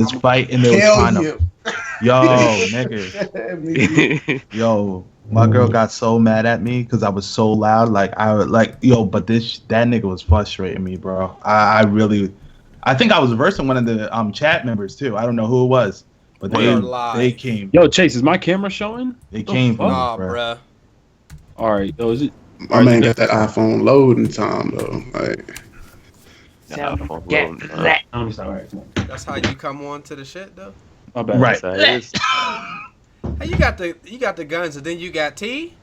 this fight and they was Hell trying yeah. to. Yo, nigga. Yo, my girl got so mad at me because I was so loud. Like but that nigga was frustrating me, bro. I really, I think I was versing one of the chat members too. I don't know who it was, but they came. Yo, Chase, is my camera showing? They came for me, Nah, bro. bruh. All right, yo, is it? My man got that iPhone loading time though. Like, That's how you come on to the shit though. My bad. Right. Hey, you got the guns and then you got tea.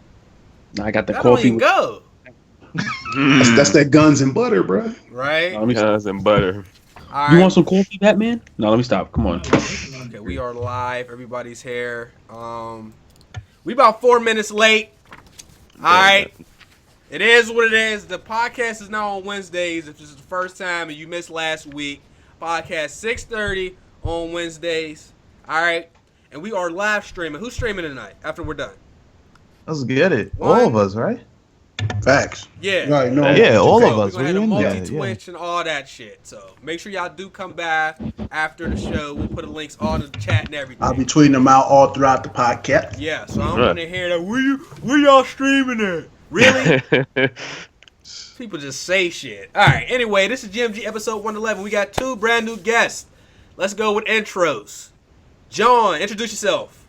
I got the That coffee. don't even go. that's that guns and butter, bro. Right. Guns and butter. All right. You want some coffee, Batman? No, let me stop. Come on. Okay, we are live. Everybody's here. We about 4 minutes late. All right. It is what it is. The podcast is now on Wednesdays. If this is the first time and you missed last week, podcast 6:30 on Wednesdays. All right. And we are live streaming. Who's streaming tonight after we're done? Let's get it. All of us, right? Facts. Yeah. Right. No. Yeah, all of We're us. going to have We a in there, multi-Twitch and all that shit. So make sure y'all do come back after the show. We'll put the links on the chat and everything. I'll be tweeting them out all throughout the podcast. Yeah, so I'm going to hear that. Where y'all streaming at? Really? People just say shit. All right. Anyway, this is GMG episode 111. We got 2 brand new guests. Let's go with intros. John, introduce yourself.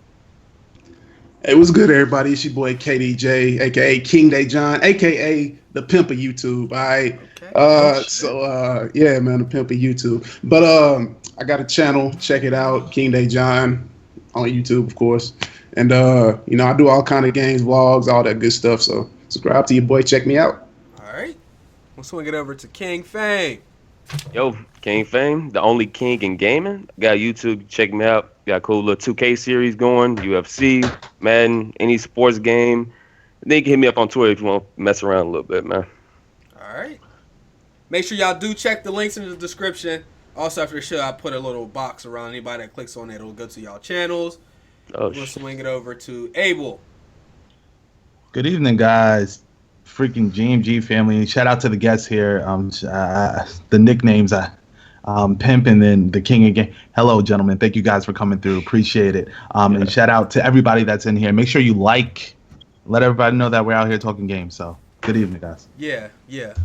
Hey, what's good, everybody? It's your boy KDJ, aka KingDaJohn, aka the pimp of YouTube. All right. Okay. Yeah, man, the pimp of YouTube. But I got a channel. Check it out, KingDaJohn on YouTube, of course. And I do all kind of games, vlogs, all that good stuff. So subscribe to your boy. Check me out. All right. We'll swing it over to KingFame. Yo, KingFame, the only king in gaming. Got YouTube, check me out. Got a cool little 2K series going, UFC, Madden, any sports game. Then you can hit me up on Twitter if you want to mess around a little bit, man. All right. Make sure y'all do check the links in the description. Also, after the show, I put a little box around anybody that clicks on it. It'll go to y'all channels. We'll swing it over to Abel. Good evening, guys. Freaking GMG family. Shout out to the guests here. The nicknames, Pimp and then the King again. Hello, gentlemen. Thank you guys for coming through. Appreciate it. And shout out to everybody that's in here. Make sure you let everybody know that we're out here talking games. So good evening, guys. Yeah.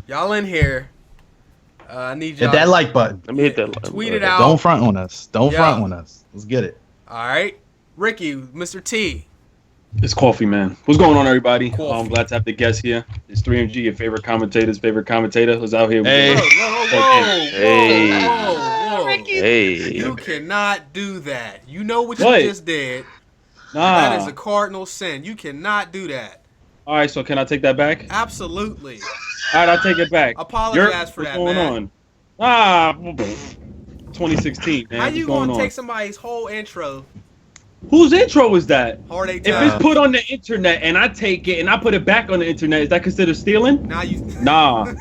Y'all in here. I need y'all. Hit that like button. Let me hit that like Tweet button. it out. Don't front on us. Front on us. Let's get it. All right. Ricky, Mr. T. It's Coffee, man. What's going on, everybody? Coffee. I'm glad to have the guests here. It's 3MG, your favorite commentator. Who's out here? Hey. Whoa. Hey. You cannot do that. You know what What? you just did. Nah. That is a cardinal sin. You cannot do that. All right, so can I take that back? Absolutely. All right, I'll take it back. Apologize for that, what's man. going on? 2016, man. How you what's going gonna on? take somebody's whole intro? Whose intro is that? Heartache If time. it's put on the internet and I take it and I put it back on the internet, is that considered stealing? Now you. Nah.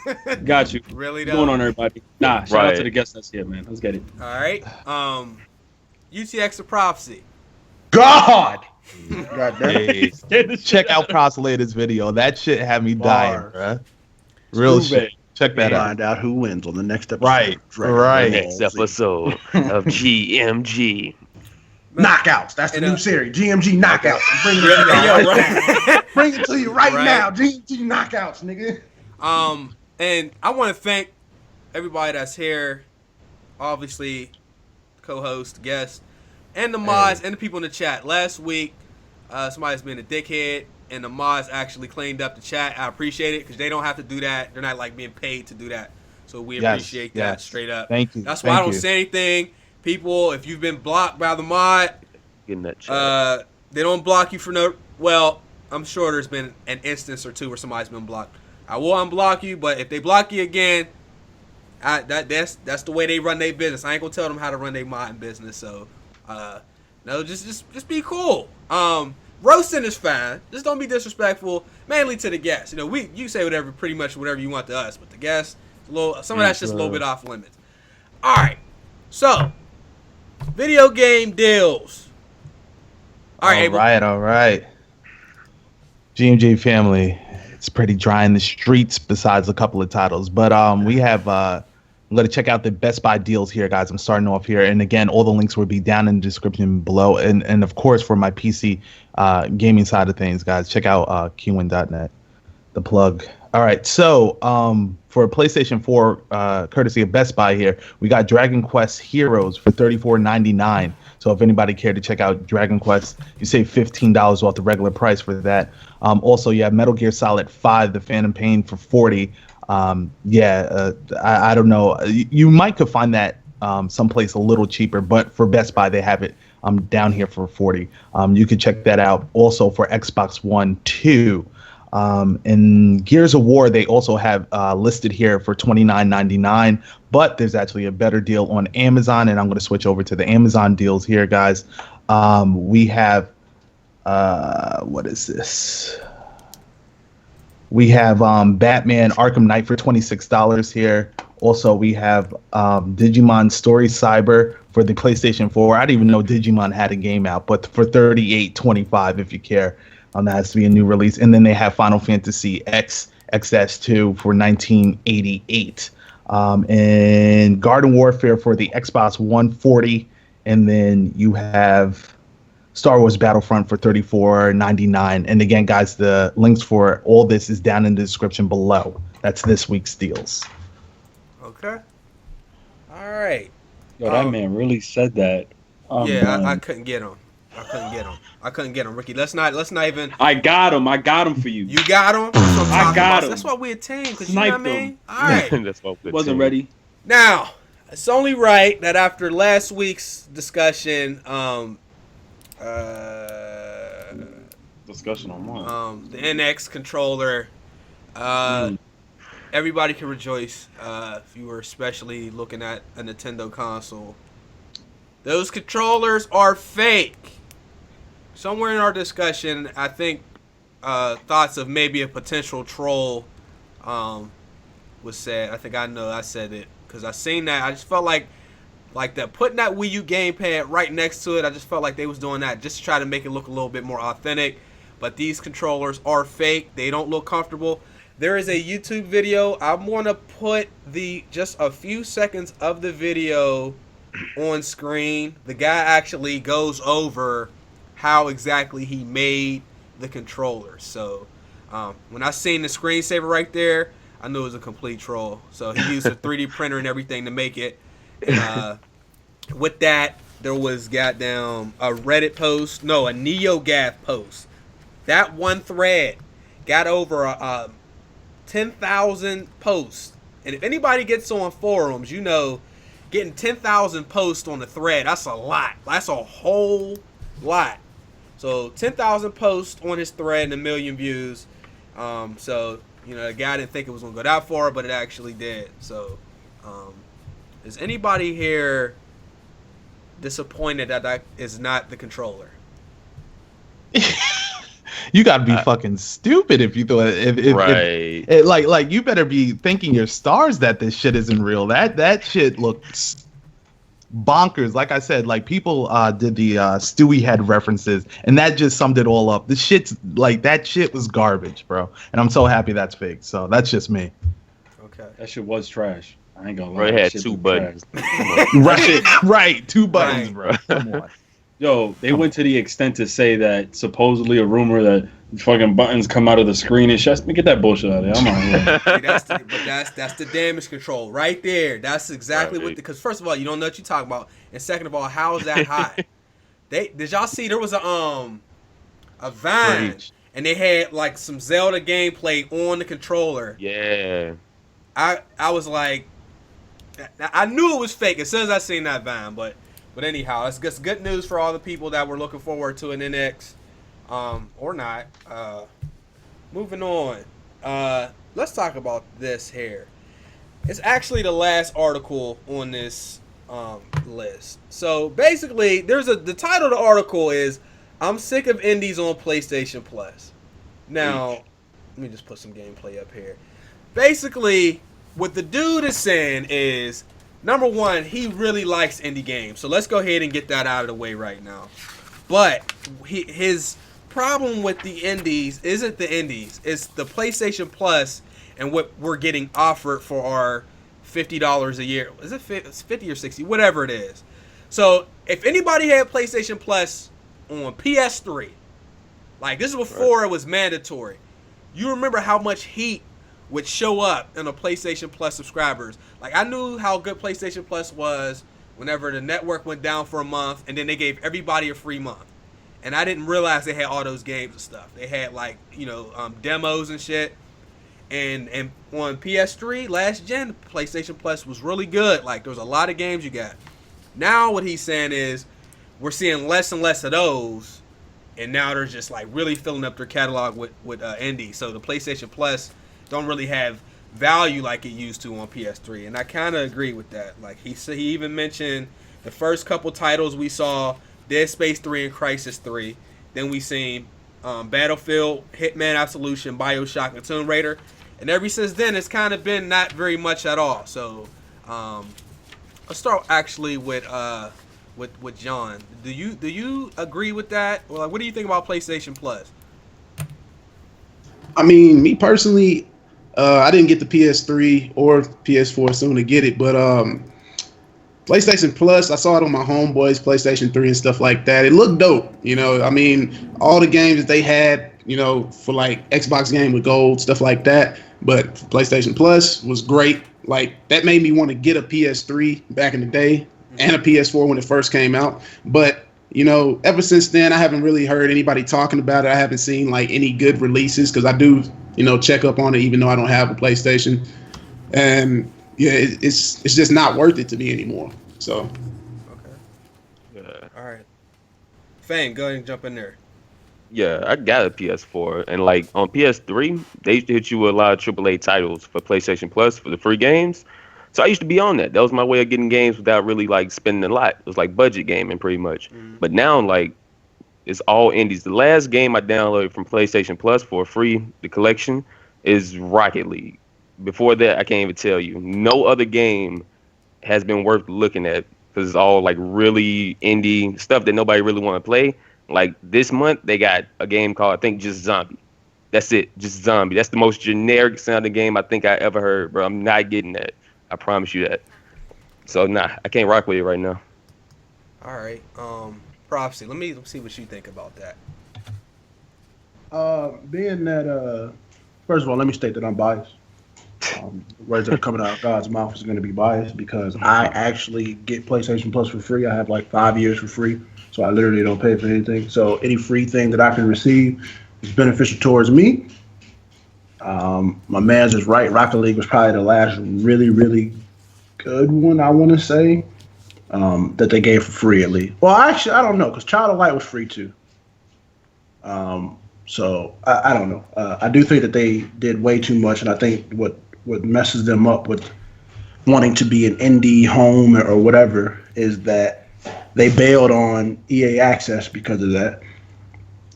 Got you. Really What's though? going on, everybody? Nah, shout out Right. to the guests that's here, man. Let's get it. All right. UTX of prophecy. God. God damn. Hey, check out Proselyt's video. That shit had me dying, bruh. Real shit. Check that out. Find out who wins on the next episode. Right. Next episode of GMG. Knockouts. That's the new series. GMG Knockouts. I'm bringing it to Hey, yo, you right. Bring it to you right Right. now. GMG Knockouts, nigga. And I want to thank everybody that's here. Obviously, co-host, guests, and the mods and the people in the chat. Last week, somebody's been a dickhead, and the mods actually cleaned up the chat. I appreciate it because they don't have to do that. They're not like being paid to do that. So we appreciate that straight up. Thank you. That's why I don't say anything. People, if you've been blocked by the mod, Getting that chat. they don't block you for no. Well, I'm sure there's been an instance or two where somebody's been blocked. I will unblock you, but if they block you again, that's the way they run their business. I ain't gonna tell them how to run their modding business. So, no, just be cool. Roasting is fine. Just don't be disrespectful, mainly to the guests. You know, you say pretty much whatever you want to us, but the guests, some of that's just a little bit off limits. All right, so video game deals. All right. GMG family, it's pretty dry in the streets besides a couple of titles. But we have I'm going to check out the Best Buy deals here, guys. I'm starting off here. And again, all the links will be down in the description below. And of course, for my PC gaming side of things, guys, check out KingWin.net, the plug. All right, so for PlayStation 4, courtesy of Best Buy here, we got Dragon Quest Heroes for $34.99. So if anybody cared to check out Dragon Quest, you save $15 off the regular price for that. Also, you have Metal Gear Solid 5, The Phantom Pain for $40. I don't know. You might could find that someplace a little cheaper, but for Best Buy, they have it down here for $40. You could check that out. Also for Xbox One 2. And Gears of War, they also have listed here for $29.99, but there's actually a better deal on Amazon, and I'm going to switch over to the Amazon deals here, guys. We have, what is this? We have Batman Arkham Knight for $26 here. Also, we have Digimon Story Cyber for the PlayStation 4. I didn't even know Digimon had a game out, but for $38.25 if you care. That has to be a new release. And then they have Final Fantasy X XS2 for $19.88. And Garden Warfare for the Xbox One $40. And then you have Star Wars Battlefront for $34.99. And again, guys, the links for all this is down in the description below. That's this week's deals. Okay. All right. Yo, that man really said that. I couldn't get him. I couldn't get him, Ricky. Let's not even. I got him for you. You got him. I got him. That's why we're a team. Cause you know what I mean. All right. That's what Wasn't ready. Now, it's only right that after last week's discussion, Discussion on what? the NX controller, everybody can rejoice. If you were especially looking at a Nintendo console, those controllers are fake. Somewhere in our discussion, I think thoughts of maybe a potential troll was said. I think I said it because I seen that. I just felt like that putting that Wii U gamepad right next to it. I just felt like they was doing that just to try to make it look a little bit more authentic. But these controllers are fake. They don't look comfortable. There is a YouTube video. I'm going to put just a few seconds of the video on screen. The guy actually goes over how exactly he made the controller. So when I seen the screensaver right there, I knew it was a complete troll. So he used a 3D printer and everything to make it. With that, there was goddamn a Reddit post, a NeoGAF post. That one thread got over 10,000 posts. And if anybody gets on forums, you know, getting 10,000 posts on the thread, that's a lot. That's a whole lot. So 10,000 posts on his thread and 1 million views. So, you know, the guy didn't think it was going to go that far, but it actually did. So, is anybody here disappointed that is not the controller? You gotta be fucking stupid if you thought like you better be thanking your stars that this shit isn't real. That shit looks bonkers. Like I said, like people did the Stewie head references, and that just summed it all up. The shit's like that shit was garbage, bro. And I'm so happy that's fake. So that's just me. Okay, that shit was trash. I ain't gonna lie. Bro, it had 2 buttons. right, 2 buttons, bro. Come on. Yo, they went to the extent to say that supposedly a rumor that fucking buttons come out of the screen and shit. Get that bullshit out of there. I'm out here. That's the damage control right there. That's exactly what. Because first of all, you don't know what you're talking about, and second of all, how is that hot? Did y'all see there was a Vine and they had like some Zelda gameplay on the controller. Yeah. I was like, I knew it was fake as soon as I seen that Vine, but anyhow, it's good news for all the people that were looking forward to an NX, or not. Moving on. Let's talk about this here. It's actually the last article on this list. So basically, the title of the article is "I'm sick of indies on PlayStation Plus." Now, let me just put some gameplay up here. Basically, what the dude is saying is, number one, he really likes indie games. So let's go ahead and get that out of the way right now. But his problem with the indies isn't the indies. It's the PlayStation Plus and what we're getting offered for our $50 a year. Is it it's 50 or 60? Whatever it is. So if anybody had PlayStation Plus on PS3, like this is before it was mandatory, you remember how much heat would show up in a PlayStation Plus subscribers. Like I knew how good PlayStation Plus was whenever the network went down for a month and then they gave everybody a free month. And I didn't realize they had all those games and stuff. They had like, demos and shit. And on PS3 last gen, PlayStation Plus was really good. Like there was a lot of games you got. Now what he's saying is we're seeing less and less of those. And now they're just like really filling up their catalog with indies. So the PlayStation Plus don't really have value like it used to on PS3. And I kind of agree with that. Like he even mentioned the first couple titles we saw, Dead Space 3 and Crysis 3. Then we seen Battlefield, Hitman Absolution, BioShock, and Tomb Raider. And ever since then, it's kind of been not very much at all. So let's start actually with John. Do you agree with that? Or like, what do you think about PlayStation Plus? I mean, me personally, I didn't get the PS3 or PS4 soon to get it, but PlayStation Plus, I saw it on my homeboys, PlayStation 3 and stuff like that. It looked dope, I mean, all the games that they had, for like Xbox Game with Gold, stuff like that. But PlayStation Plus was great. Like that made me want to get a PS3 back in the day and a PS4 when it first came out. But ever since then, I haven't really heard anybody talking about it. I haven't seen like any good releases because I do, check up on it even though I don't have a PlayStation. And yeah, it's just not worth it to me anymore. So. Okay. Yeah. All right. Fame, go ahead and jump in there. Yeah, I got a PS4, and like on PS3, they used to hit you with a lot of AAA titles for PlayStation Plus for the free games. So I used to be on that. That was my way of getting games without really like spending a lot. It was like budget gaming pretty much. Mm-hmm. But now like it's all indies. The last game I downloaded from PlayStation Plus for free, the collection, is Rocket League. Before that, I can't even tell you. No other game has been worth looking at because it's all like really indie stuff that nobody really want to play. Like this month, they got a game called, I think, just Zombie. That's it, just Zombie. That's the most generic sounding game I think I ever heard, bro. I'm not getting that. I promise you that. So, nah, I can't rock with it right now. All right. Prophecy, let me see what you think about that. Being that, first of all, let me state that I'm biased. Words that are coming out of God's mouth is going to be biased because I actually get PlayStation Plus for free. I have like 5 years for free. So I literally don't pay for anything. So any free thing that I can receive is beneficial towards me. My man's is right. Rocket League was probably the last really, really good one, I want to say, that they gave for free at least. Well, actually, I don't know because Child of Light was free too. So I don't know. I do think that they did way too much, and I think what messes them up with wanting to be an indie home or whatever is that they bailed on EA Access because of that,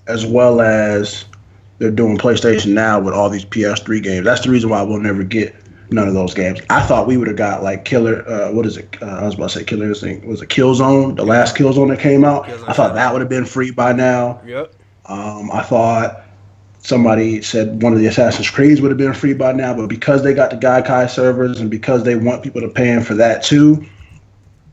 as well as they're doing PlayStation Now with all these PS3 games. That's the reason why we'll never get none of those games. I thought we would have got like Killer. What is it? I was about to say Killer Instinct. Was it Killzone? The last Killzone that came out. I thought that would have been free by now. Yep. I thought somebody said one of the Assassin's Creeds would have been free by now, but because they got the Gaikai servers and because they want people to pay for that too,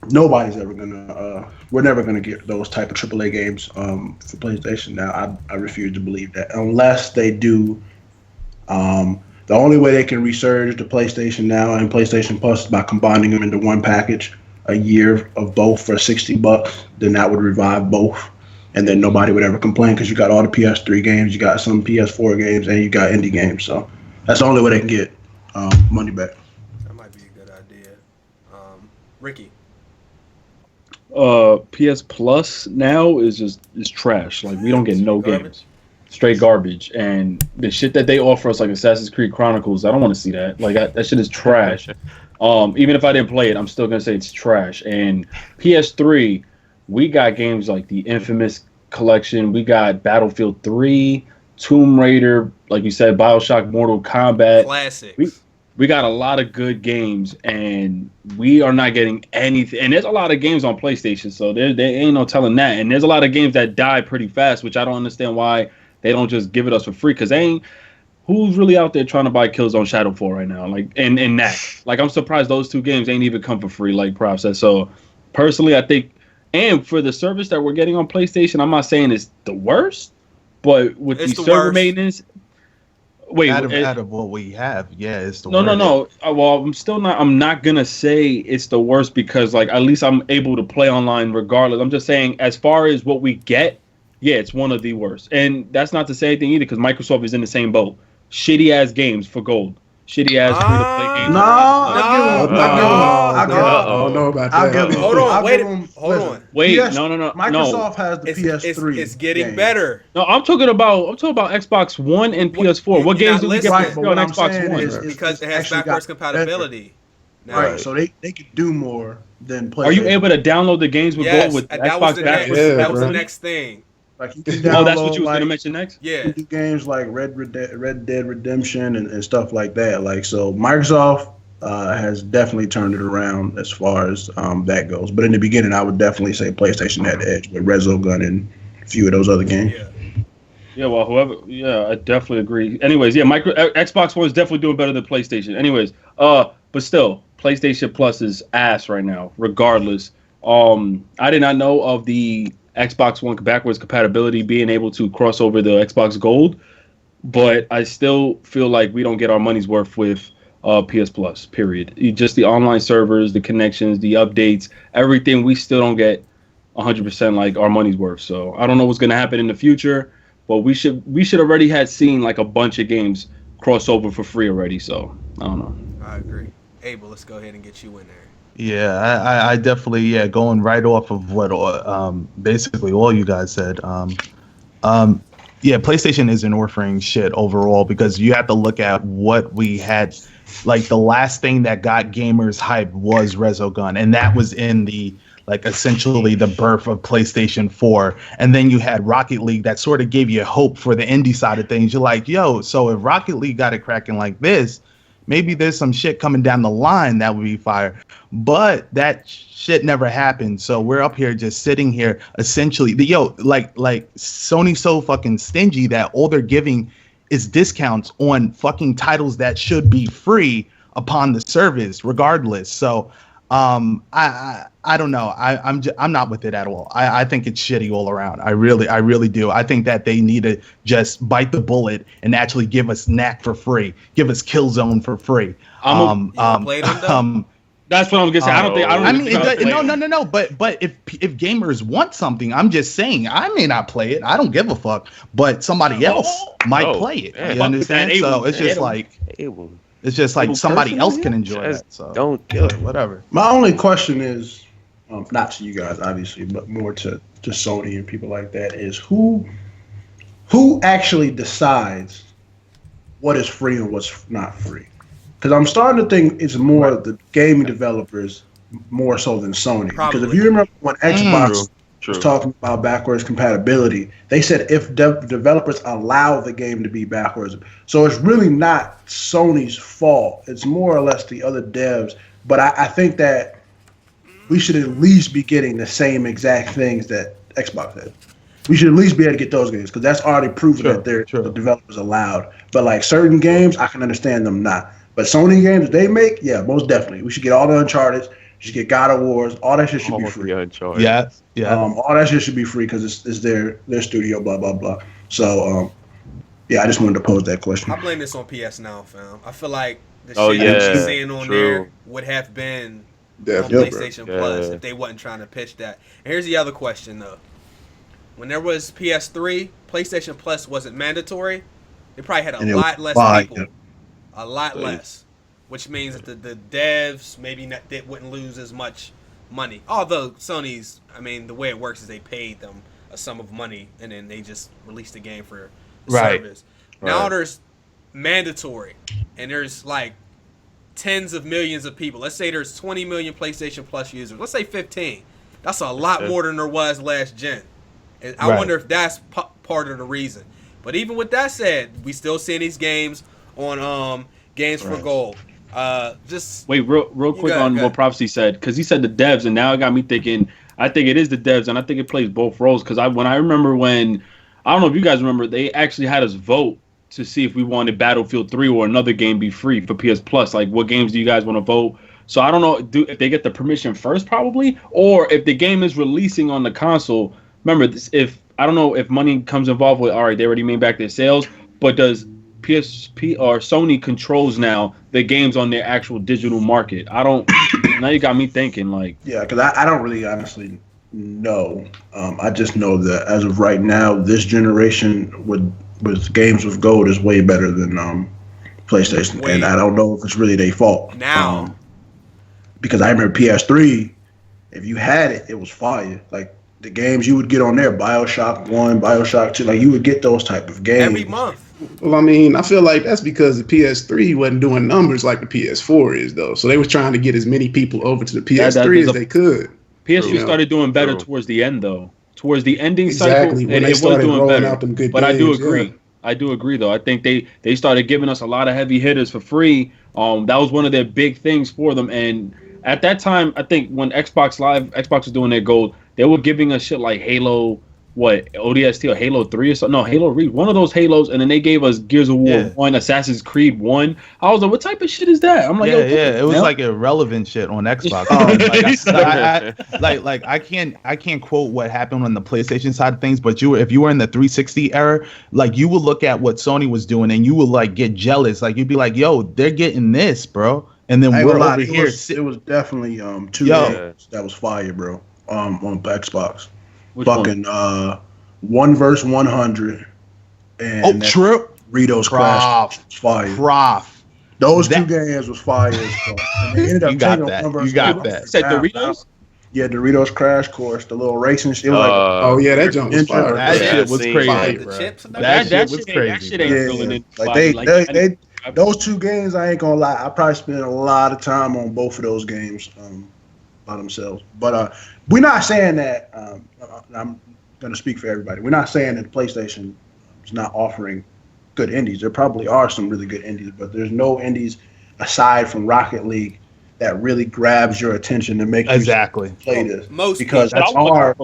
nobody's ever gonna. We're never gonna get those type of AAA games for PlayStation now. I refuse to believe that unless they do. The only way they can resurge the PlayStation Now and PlayStation Plus is by combining them into one package, a year of both for $60. Then that would revive both, and then nobody would ever complain because you got all the PS3 games, you got some PS4 games, and you got indie games. So that's the only way they can get money back. That might be a good idea. Ricky. PS Plus now is trash. Like we don't get no games, straight garbage. And the shit that they offer us, like Assassin's Creed Chronicles, I don't want to see that. Like that shit is trash. Even if I didn't play it, I'm still gonna say it's trash. And PS3, we got games like the Infamous Collection. We got Battlefield 3, Tomb Raider, like you said, BioShock, Mortal Kombat. Classics. We got a lot of good games, and we are not getting anything. And there's a lot of games on PlayStation, so there ain't no telling that. And there's a lot of games that die pretty fast, which I don't understand why they don't just give it us for free. Because who's really out there trying to buy Killzone Shadowfall right now? Like, and Knack. Like, I'm surprised those two games ain't even come for free, like Prof said. So, personally, I think, and for the service that we're getting on PlayStation, I'm not saying it's the worst, but with the server maintenance. Wait, out of what we have, yeah, it's the worst. No. Well, I'm not gonna say it's the worst because, like, at least I'm able to play online regardless. I'm just saying, as far as what we get, yeah, it's one of the worst. And that's not to say anything either, because Microsoft is in the same boat. Shitty ass games for gold. Shitty ass free to play games. I don't know about that. Hold on. Wait, no. Microsoft has the PS3. It's getting better. No, I'm talking about Xbox One and PS4. What games do we get on Xbox One? Because it has backwards compatibility. Right, so they can do more than PlayStation. Are you able to download the games with gold with Xbox backwards? That was the next thing. Like you can download, that's what you was gonna mention next. Yeah, do games like Red Dead Redemption and stuff like that. Like, so Microsoft has definitely turned it around as far as that goes. But in the beginning, I would definitely say PlayStation had the edge with Resogun and a few of those other games. Yeah, well, I definitely agree. Anyways, yeah, Xbox One is definitely doing better than PlayStation. Anyways, but still, PlayStation Plus is ass right now. Regardless, I did not know of the Xbox One backwards compatibility being able to cross over the Xbox Gold, but I still feel like we don't get our money's worth with PS Plus, period. Just the online servers, the connections, the updates, everything, we still don't get 100% like our money's worth. So I don't know what's going to happen in the future, but we should already had seen like a bunch of games cross over for free already. So I don't know. I agree. Abel, let's go ahead and get you in there. Yeah, I definitely, going right off of what basically all you guys said. PlayStation isn't offering shit overall because you have to look at what we had. Like, the last thing that got gamers hyped was Resogun, and that was in the, like, essentially the birth of PlayStation 4. And then you had Rocket League that sort of gave you hope for the indie side of things. You're like, yo, so if Rocket League got it cracking like this, maybe there's some shit coming down the line that would be fire. But that shit never happened. So we're up here just sitting here essentially. Like Sony's so fucking stingy that all they're giving is discounts on fucking titles that should be free upon the service regardless. So I don't know. I'm not with it at all. I think it's shitty all around. I really do. I think that they need to just bite the bullet and actually give us Knack for free. Give us Killzone for free. That's what I'm gonna say. No. But if gamers want something, I'm just saying I may not play it. I don't give a fuck. But somebody else might play it. You understand? So it's just like. It's just like somebody else can enjoy that. So don't do it. Whatever. My only question is, not to you guys, obviously, but more to Sony and people like that, is who actually decides what is free and what's not free? Because I'm starting to think it's more of the gaming developers more so than Sony. Because if you remember when Xbox was talking about backwards compatibility, they said if developers allow the game to be backwards. So it's really not Sony's fault. It's more or less the other devs. But I think that we should at least be getting the same exact things that Xbox had. We should at least be able to get those games because that's already proven that the developers allowed. But like certain games, I can understand them not. But Sony games they make, yeah, most definitely. We should get all the Uncharted. You should get God of Wars. All that shit should be free. Yeah. All that shit should be free because it's their studio, blah, blah, blah. So, I just wanted to pose that question. I blame this on PS Now, fam. I feel like the shit that you're seeing on there would have been on PlayStation Plus if they wasn't trying to pitch that. And here's the other question, though. When there was PS3, PlayStation Plus wasn't mandatory. They probably had a lot less people. A lot less. Which means that the devs maybe they wouldn't lose as much money. Although Sony's, the way it works is they paid them a sum of money and then they just released the game for the service. Now there's mandatory and there's like tens of millions of people. Let's say there's 20 million PlayStation Plus users. Let's say 15. That's a lot more than there was last gen. And I wonder if that's part of the reason. But even with that said, we still seeing these games on Games for Gold. Just wait real quick on what Prophecy said, because he said the devs, and now it got me thinking. I think it is the devs, and I think it plays both roles. Because I remember when I don't know if you guys remember, they actually had us vote to see if we wanted Battlefield 3 or another game be free for PS Plus. Like, what games do you guys want to vote? So I don't know if they get the permission first, probably, or if the game is releasing on the console. Remember, if I don't know if money comes involved with, all right, they already made back their sales, but does PSP or Sony controls now the games on their actual digital market? I don't. Now you got me thinking, like, Yeah, because I don't really honestly know. I just know that as of right now, this generation with games with gold is way better than PlayStation, and I don't know if it's really their fault. Now, because I remember PS3, if you had it, it was fire. Like the games you would get on there, BioShock 1, BioShock 2, like you would get those type of games every month. Well, I mean, I feel like that's because the PS3 wasn't doing numbers like the PS4 is, though. So they was trying to get as many people over to the PS3 as they could. PS3 started doing better towards the end, though. Towards the ending Exactly, cycle, when and they it was started doing rolling better. out them good But I do games, agree. yeah. I do agree, though. I think they started giving us a lot of heavy hitters for free. That was one of their big things for them. And at that time, I think when Xbox was doing their gold, they were giving us shit like Halo, ODST or Halo 3 or something. No, Halo Reach, one of those Halos, and then they gave us Gears of War 1, Assassin's Creed 1. I was like, what type of shit is that? I'm like, it was like irrelevant shit on Xbox. I can't quote what happened on the PlayStation side of things, but if you were in the 360 era, like you would look at what Sony was doing and you would like get jealous. Like you'd be like, yo, they're getting this, bro. And then we're over here. It was definitely two games that was fire, bro. On Xbox. Which fucking 1 vs 100 and true. Doritos Crash was fire. Prof. Those two games was fire as fuck. And they ended up You got taking that. 1 vs. You got 100. that. You said Doritos? Yeah, Doritos Crash Course, the little racing shit. Oh yeah, that jump was fire. That shit was crazy, The bro. chips and That shit was That crazy. shit ain't feeling it. Like those two games, I ain't gonna lie, I probably spent a lot of time on both of those games by themselves. But we're not saying that. I'm gonna speak for everybody. We're not saying that PlayStation is not offering good indies. There probably are some really good indies, but there's no indies aside from Rocket League that really grabs your attention to make you play this. Most because But I that's want hard.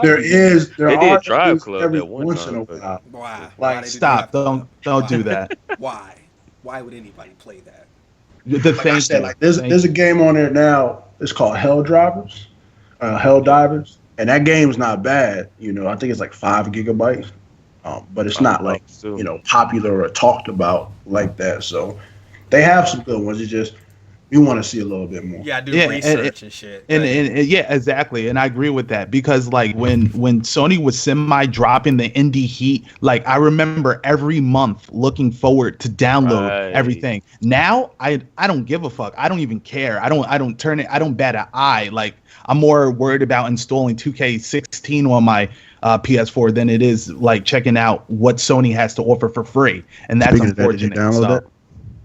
There are Drive Club every that one once in time, a but- while. Why? Like, Stop! Don't do that. Why? Why would anybody play that? The Like I said, like there's a game on there now. It's called Hell Divers, and that game's not bad. You know, I think it's like 5 gigabytes, but it's not like popular or talked about like that. So they have some good ones. It's just you want to see a little bit more. Yeah, do research and shit. And yeah, exactly. And I agree with that because like when Sony was dropping the indie heat, like I remember every month looking forward to download everything. Now I don't give a fuck. I don't even care. I don't turn it. I don't bat an eye. Like I'm more worried about installing 2K16 on my PS4 than it is like checking out what Sony has to offer for free. And that's unfortunate. Did you download it?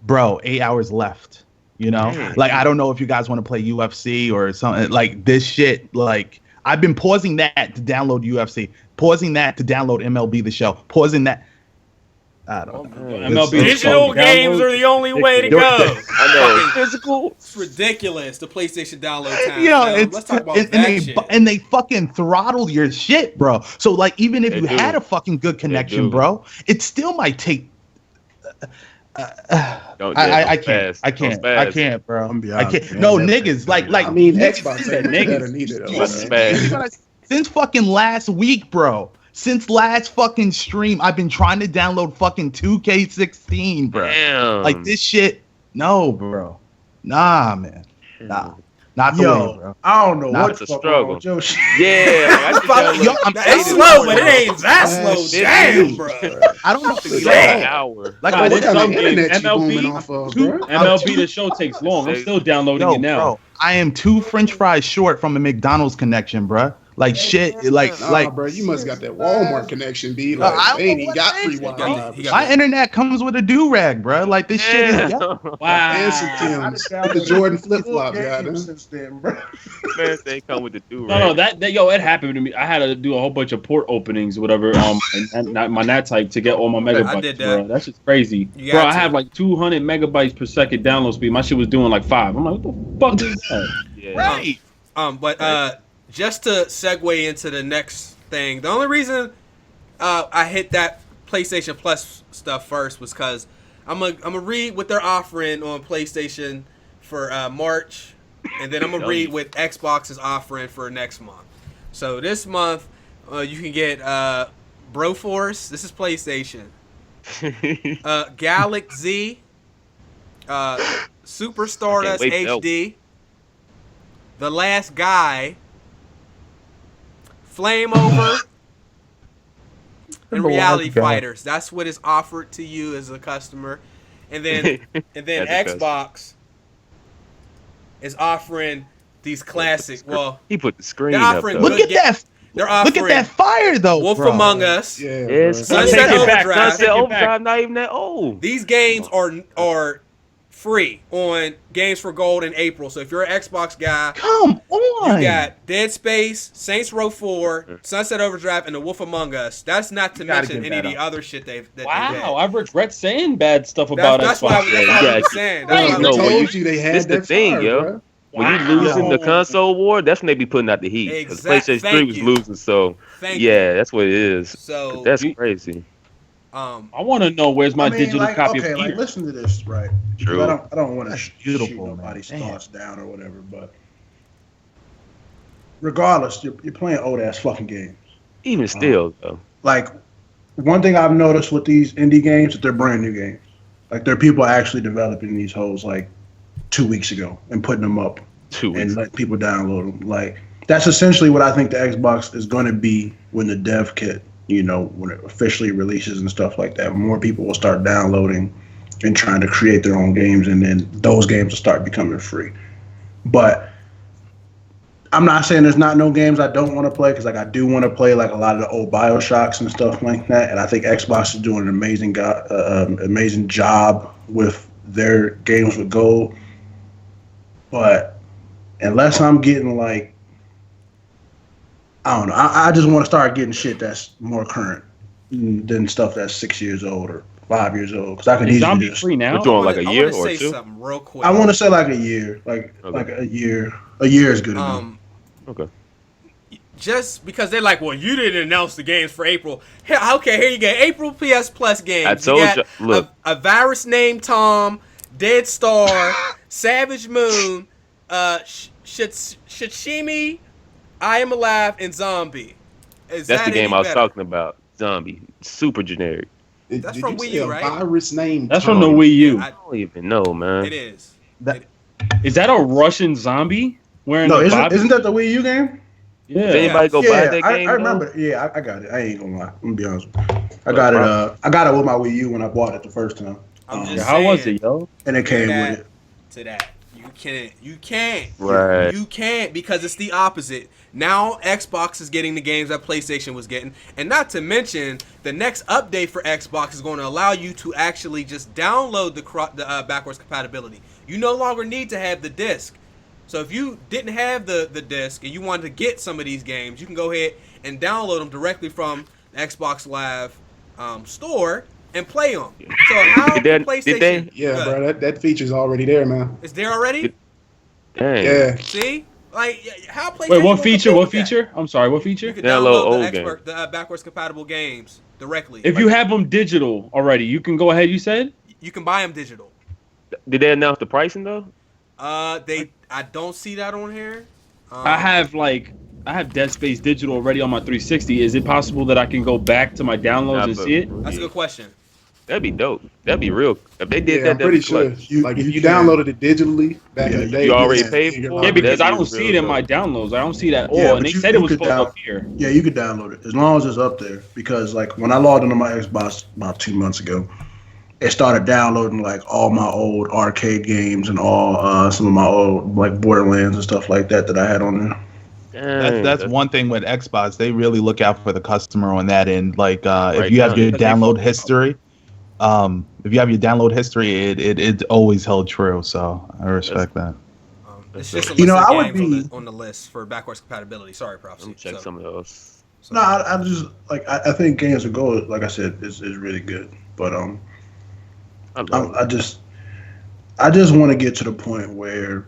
Bro, 8 hours left. You know, like I don't know if you guys want to play UFC or something like this shit. Like I've been pausing that to download UFC, pausing that to download MLB The Show, pausing that. I don't know. MLB Digital games are the only way to go. I know. Physical. It's ridiculous. The PlayStation download time. You know, let's talk about that shit. And they fucking throttle your shit, bro. So like, even if you had a fucking good connection, bro, it still might take. I can't, bro. I can't. No, niggas, like. I mean, Xbox better need it. Since fucking last week, bro. Since last fucking stream, I've been trying to download fucking 2K16, bro. Damn. Like this shit. No, bro. Nah, man. Nah. Not the way, bro. I don't know what's a struggle. Yo, Yeah, It's slow, but it ain't that slow. Damn, bro. I don't know. an hour. Like, What what kind of some internet games, you booming off of, bro? MLB The Show takes long. I'm still downloading it now. Bro, I am 2 French fries short from a McDonald's connection, bro. Like shit, like, bro, you must got that Walmart connection, B. Like, I don't they know ain't what got it free is. Wi-Fi. My internet comes with a do-rag, bro. Like this shit is Wow. And some Tim's. The Jordan flip-flops, goddamn. Since then, bro. Man, they come with the do No, that it happened to me. I had to do a whole bunch of port openings, whatever, and my NAT type to get all my megabytes. I did that. Bro. That's just crazy, You bro. got I to. have like 200 megabytes per second download speed. My shit was doing like 5. I'm like, what the fuck is that? Yeah. right. But just to segue into the next thing, the only reason I hit that PlayStation Plus stuff first was because I'm gonna read what they're offering on PlayStation for March, and then I'm gonna read what Xbox is offering for next month. So this month, you can get Broforce. This is PlayStation. Galaxy Z, Super Stardust HD, The Last Guy, Flame Over, and Reality Fighters. That's what is offered to you as a customer, and then Xbox is offering these classic. Well, he put the screen up. Look at that. They're offering Look at that fire though. Wolf bro. Among Us. Yeah, Sunset Overdrive. Sunset Overdrive not even that old. These games are free on Games for Gold in April. So if you're an Xbox guy, come on. You got Dead Space, Saints Row 4, Sunset Overdrive, and The Wolf Among Us. That's not to mention any of the other shit they've had. I regret saying bad stuff about Xbox. That's what I was saying. I told you they had this that the thing, fire, yo. bro. When you losing the console war, that's when they be putting out the heat. Because PlayStation 3 was losing, so that's what it is. So that's crazy. I want to know where's my digital copy of Gear. Listen to this, right? True. I don't want to shoot beautiful, nobody's thoughts down or whatever, but regardless, you're playing old ass fucking games. Even still, though. Like one thing I've noticed with these indie games that they're brand new games. Like there are people actually developing these hoes like 2 weeks ago and putting them up and letting people download them. Like that's essentially what I think the Xbox is going to be when the dev kit, when it officially releases and stuff like that. More people will start downloading and trying to create their own games, and then those games will start becoming free. But I'm not saying there's not no games I don't want to play, because like I do want to play like a lot of the old BioShocks and stuff like that. And I think Xbox is doing an amazing job with their games with gold. But unless I'm getting like, I don't know, I just want to start getting shit that's more current than stuff that's 6 years old or 5 years old. Because I can easily just free now. We're doing like a year I or say two. something real quick. I want to say like a year, like a year. A year is good enough. Okay. Just because they're like, well, you didn't announce the games for April. Okay, here you go. April PS Plus games. I told you. Look, a virus named Tom, Dead Star, Savage Moon, Shishimi, I Am Alive, and Zombie. That's the game I was talking about. Zombie. Super generic. That's from Wii U, right? Virus name. That's from the Wii U. I don't even know, man. It is. Is that a Russian zombie wearing No, the isn't that the Wii U game? Yeah. Did anybody go buy that game? I remember. Yeah, I got it. I ain't gonna lie. I'm gonna be honest with you. I got it. I got it with my Wii U when I bought it the first time. How was it, yo? And it came with it. To that. You can't. Right. You can't, because it's the opposite. Now Xbox is getting the games that PlayStation was getting. And not to mention, the next update for Xbox is going to allow you to actually just download the backwards compatibility. You no longer need to have the disc. So if you didn't have the disc and you wanted to get some of these games, you can go ahead and download them directly from the Xbox Live store and play them. So how PlayStation? Yeah, bro, that feature's already there, man. It's there already? Dang. Yeah. See? Like, how PlayStation? Wait, what feature? What feature? I'm sorry, what feature? You can download the backwards compatible games directly. If you have them digital already, you can go ahead. You said you can buy them digital. Did they announce the pricing though? I don't see that on here. I have Dead Space digital already on my 360. Is it possible that I can go back to my downloads and see it? That's a good question. That'd be dope. That'd be real. If they did that, I'm pretty sure. If you downloaded it digitally back in the day, you already paid for it. Yeah, because I don't see it in my downloads. I don't see that. Yeah, and they said it was supposed up here. Yeah, you could download it as long as it's up there. Because like when I logged into my Xbox about 2 months ago, it started downloading like all my old arcade games and all some of my old like Borderlands and stuff like that I had on there. That's one thing with Xbox. They really look out for the customer on that end. Like if you have your download history, it always held true. So I respect that. It's just a list of games on the list for backwards compatibility. Sorry, Prophecy. Let me check some of those. No, I just like I think games of gold, like I said, is really good. But I just want to get to the point where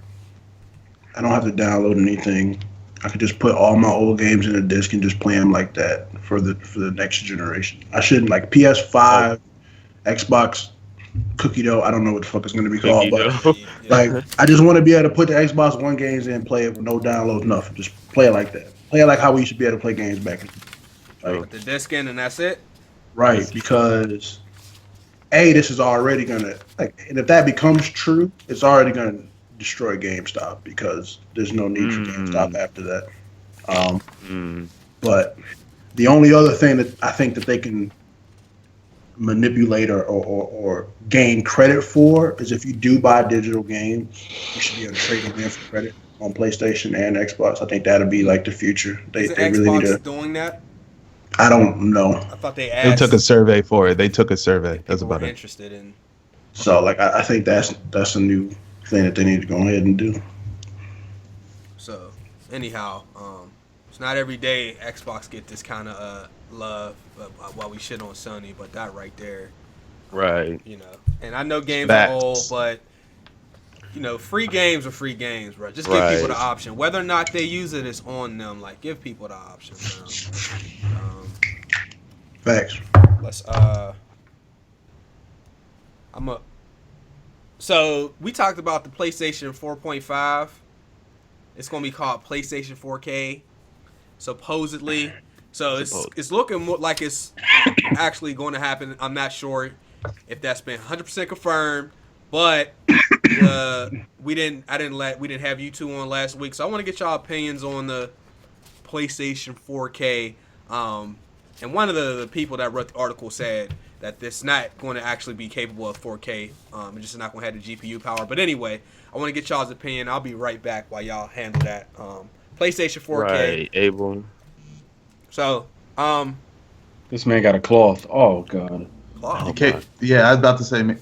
I don't have to download anything I could just put all my old games in a disc and just play them like that for the next generation. I shouldn't like PS5, Xbox cookie dough. I don't know what the fuck it's going to be called, but like I just want to be able to put the Xbox One games in and play it with no downloads, nothing. Just play it like that. Play it like how we used to be able to play games back in. Like, Put the disc in and that's it. Right, because this is already gonna and if that becomes true, it's already gonna destroy GameStop because there's no need for GameStop after that. But the only other thing that I think that they can manipulate or gain credit for is if you do buy a digital game, you should be able to trade them in for credit on PlayStation and Xbox. I think that'll be like the future. They really need to doing that. I don't know. I thought they asked. They took a survey for it. They took a survey. That's about it. Interested in. So like I think that's a new thing that they need to go ahead and do. So anyhow, it's not every day Xbox get this kind of love while we shit on Sony, but that right there, right? You know, and I know games are old, but you know, free games are free games, bro. Just give people the option. Whether or not they use it is on them. Like, give people the option. Facts. Let's So we talked about the PlayStation 4.5. It's gonna be called PlayStation 4K, supposedly. So it's looking more like it's actually going to happen. I'm not sure if that's been 100% confirmed, but we didn't have you two on last week, so I want to get y'all opinions on the PlayStation 4K. And one of the people that wrote the article said that it's not going to actually be capable of 4K. It's just not going to have the GPU power. But anyway, I want to get y'all's opinion. I'll be right back while y'all handle that. PlayStation 4K. Right, Abel. So, this man got a cloth. Oh god. Cloth. Okay. Yeah, I was about to say,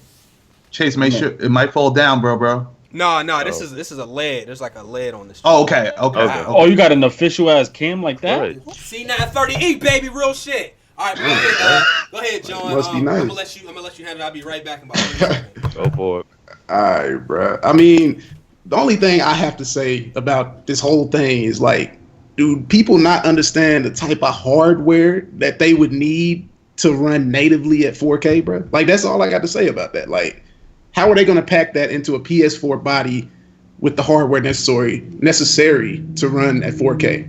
Chase, make sure it might fall down, bro. No, this is a lid. There's like a lid on this. Oh, okay. Oh, you got an official ass cam like that? Right. C930E, baby, real shit. All right, go ahead, John. Must be nice. I'm gonna let you handle it. I'll be right back in about 30 seconds. Go for it. All right, bro. I mean, the only thing I have to say about this whole thing is like, do people not understand the type of hardware that they would need to run natively at 4K, bro? Like, that's all I got to say about that. Like, how are they going to pack that into a PS4 body with the hardware necessary to run at 4K?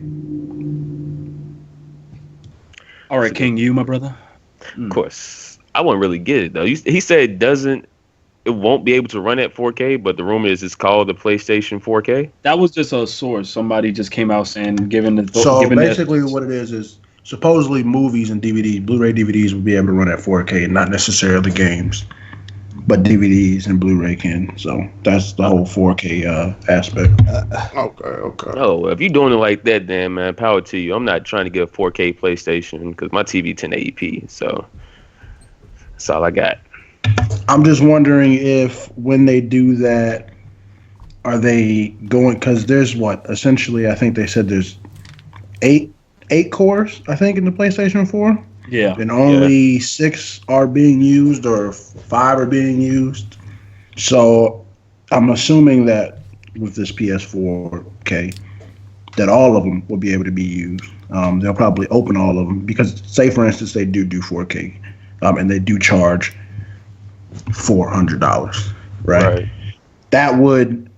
All right, King, you, my brother. Of course, I wouldn't really get it though. He said it won't be able to run at 4K, but the rumor is it's called the PlayStation 4K. That was just a source. Somebody just came out saying, basically what it is supposedly movies and DVDs, Blu-ray DVDs will be able to run at 4K, not necessarily games, but DVDs and Blu-ray can. So that's the whole 4K aspect. Okay. No, if you're doing it like that, then man, power to you. I'm not trying to get a 4K PlayStation because my TV 1080p. So that's all I got. I'm just wondering if when they do that, are they going, because there's essentially I think they said there's eight cores, I think, in the PlayStation 4. Yeah. And only 6 are being used or 5 are being used. So I'm assuming that with this PS4K, that all of them will be able to be used. They'll probably open all of them because, say, for instance, they do 4K and they do charge $400, right? That would,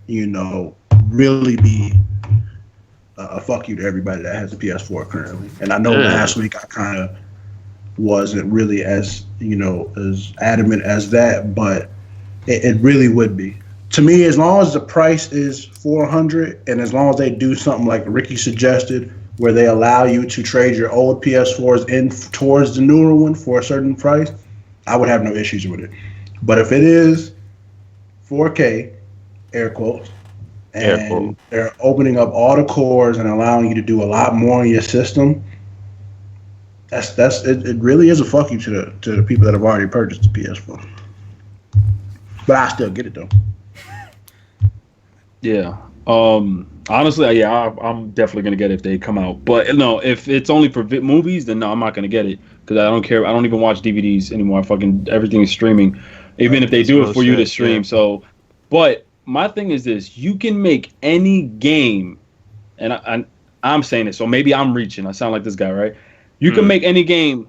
really be a fuck you to everybody that has a PS4 currently. And I know last week I kind of wasn't really as adamant as that, but it really would be. To me, as long as the price is $400 and as long as they do something like Ricky suggested, where they allow you to trade your old PS4s in towards the newer one for a certain price, I would have no issues with it. But if it is 4K, air quotes, and they're opening up all the cores and allowing you to do a lot more in your system, it really is a fuck you to the people that have already purchased the PS4. But I still get it though. Yeah. Honestly, I'm definitely gonna get it if they come out. But no, if it's only for movies, then no, I'm not gonna get it because I don't care. I don't even watch DVDs anymore. Everything is streaming. Even if they do it for you to stream. Yeah. So, but my thing is this: you can make any game, and I I'm saying it, so maybe I'm reaching. I sound like this guy, right? You can make any game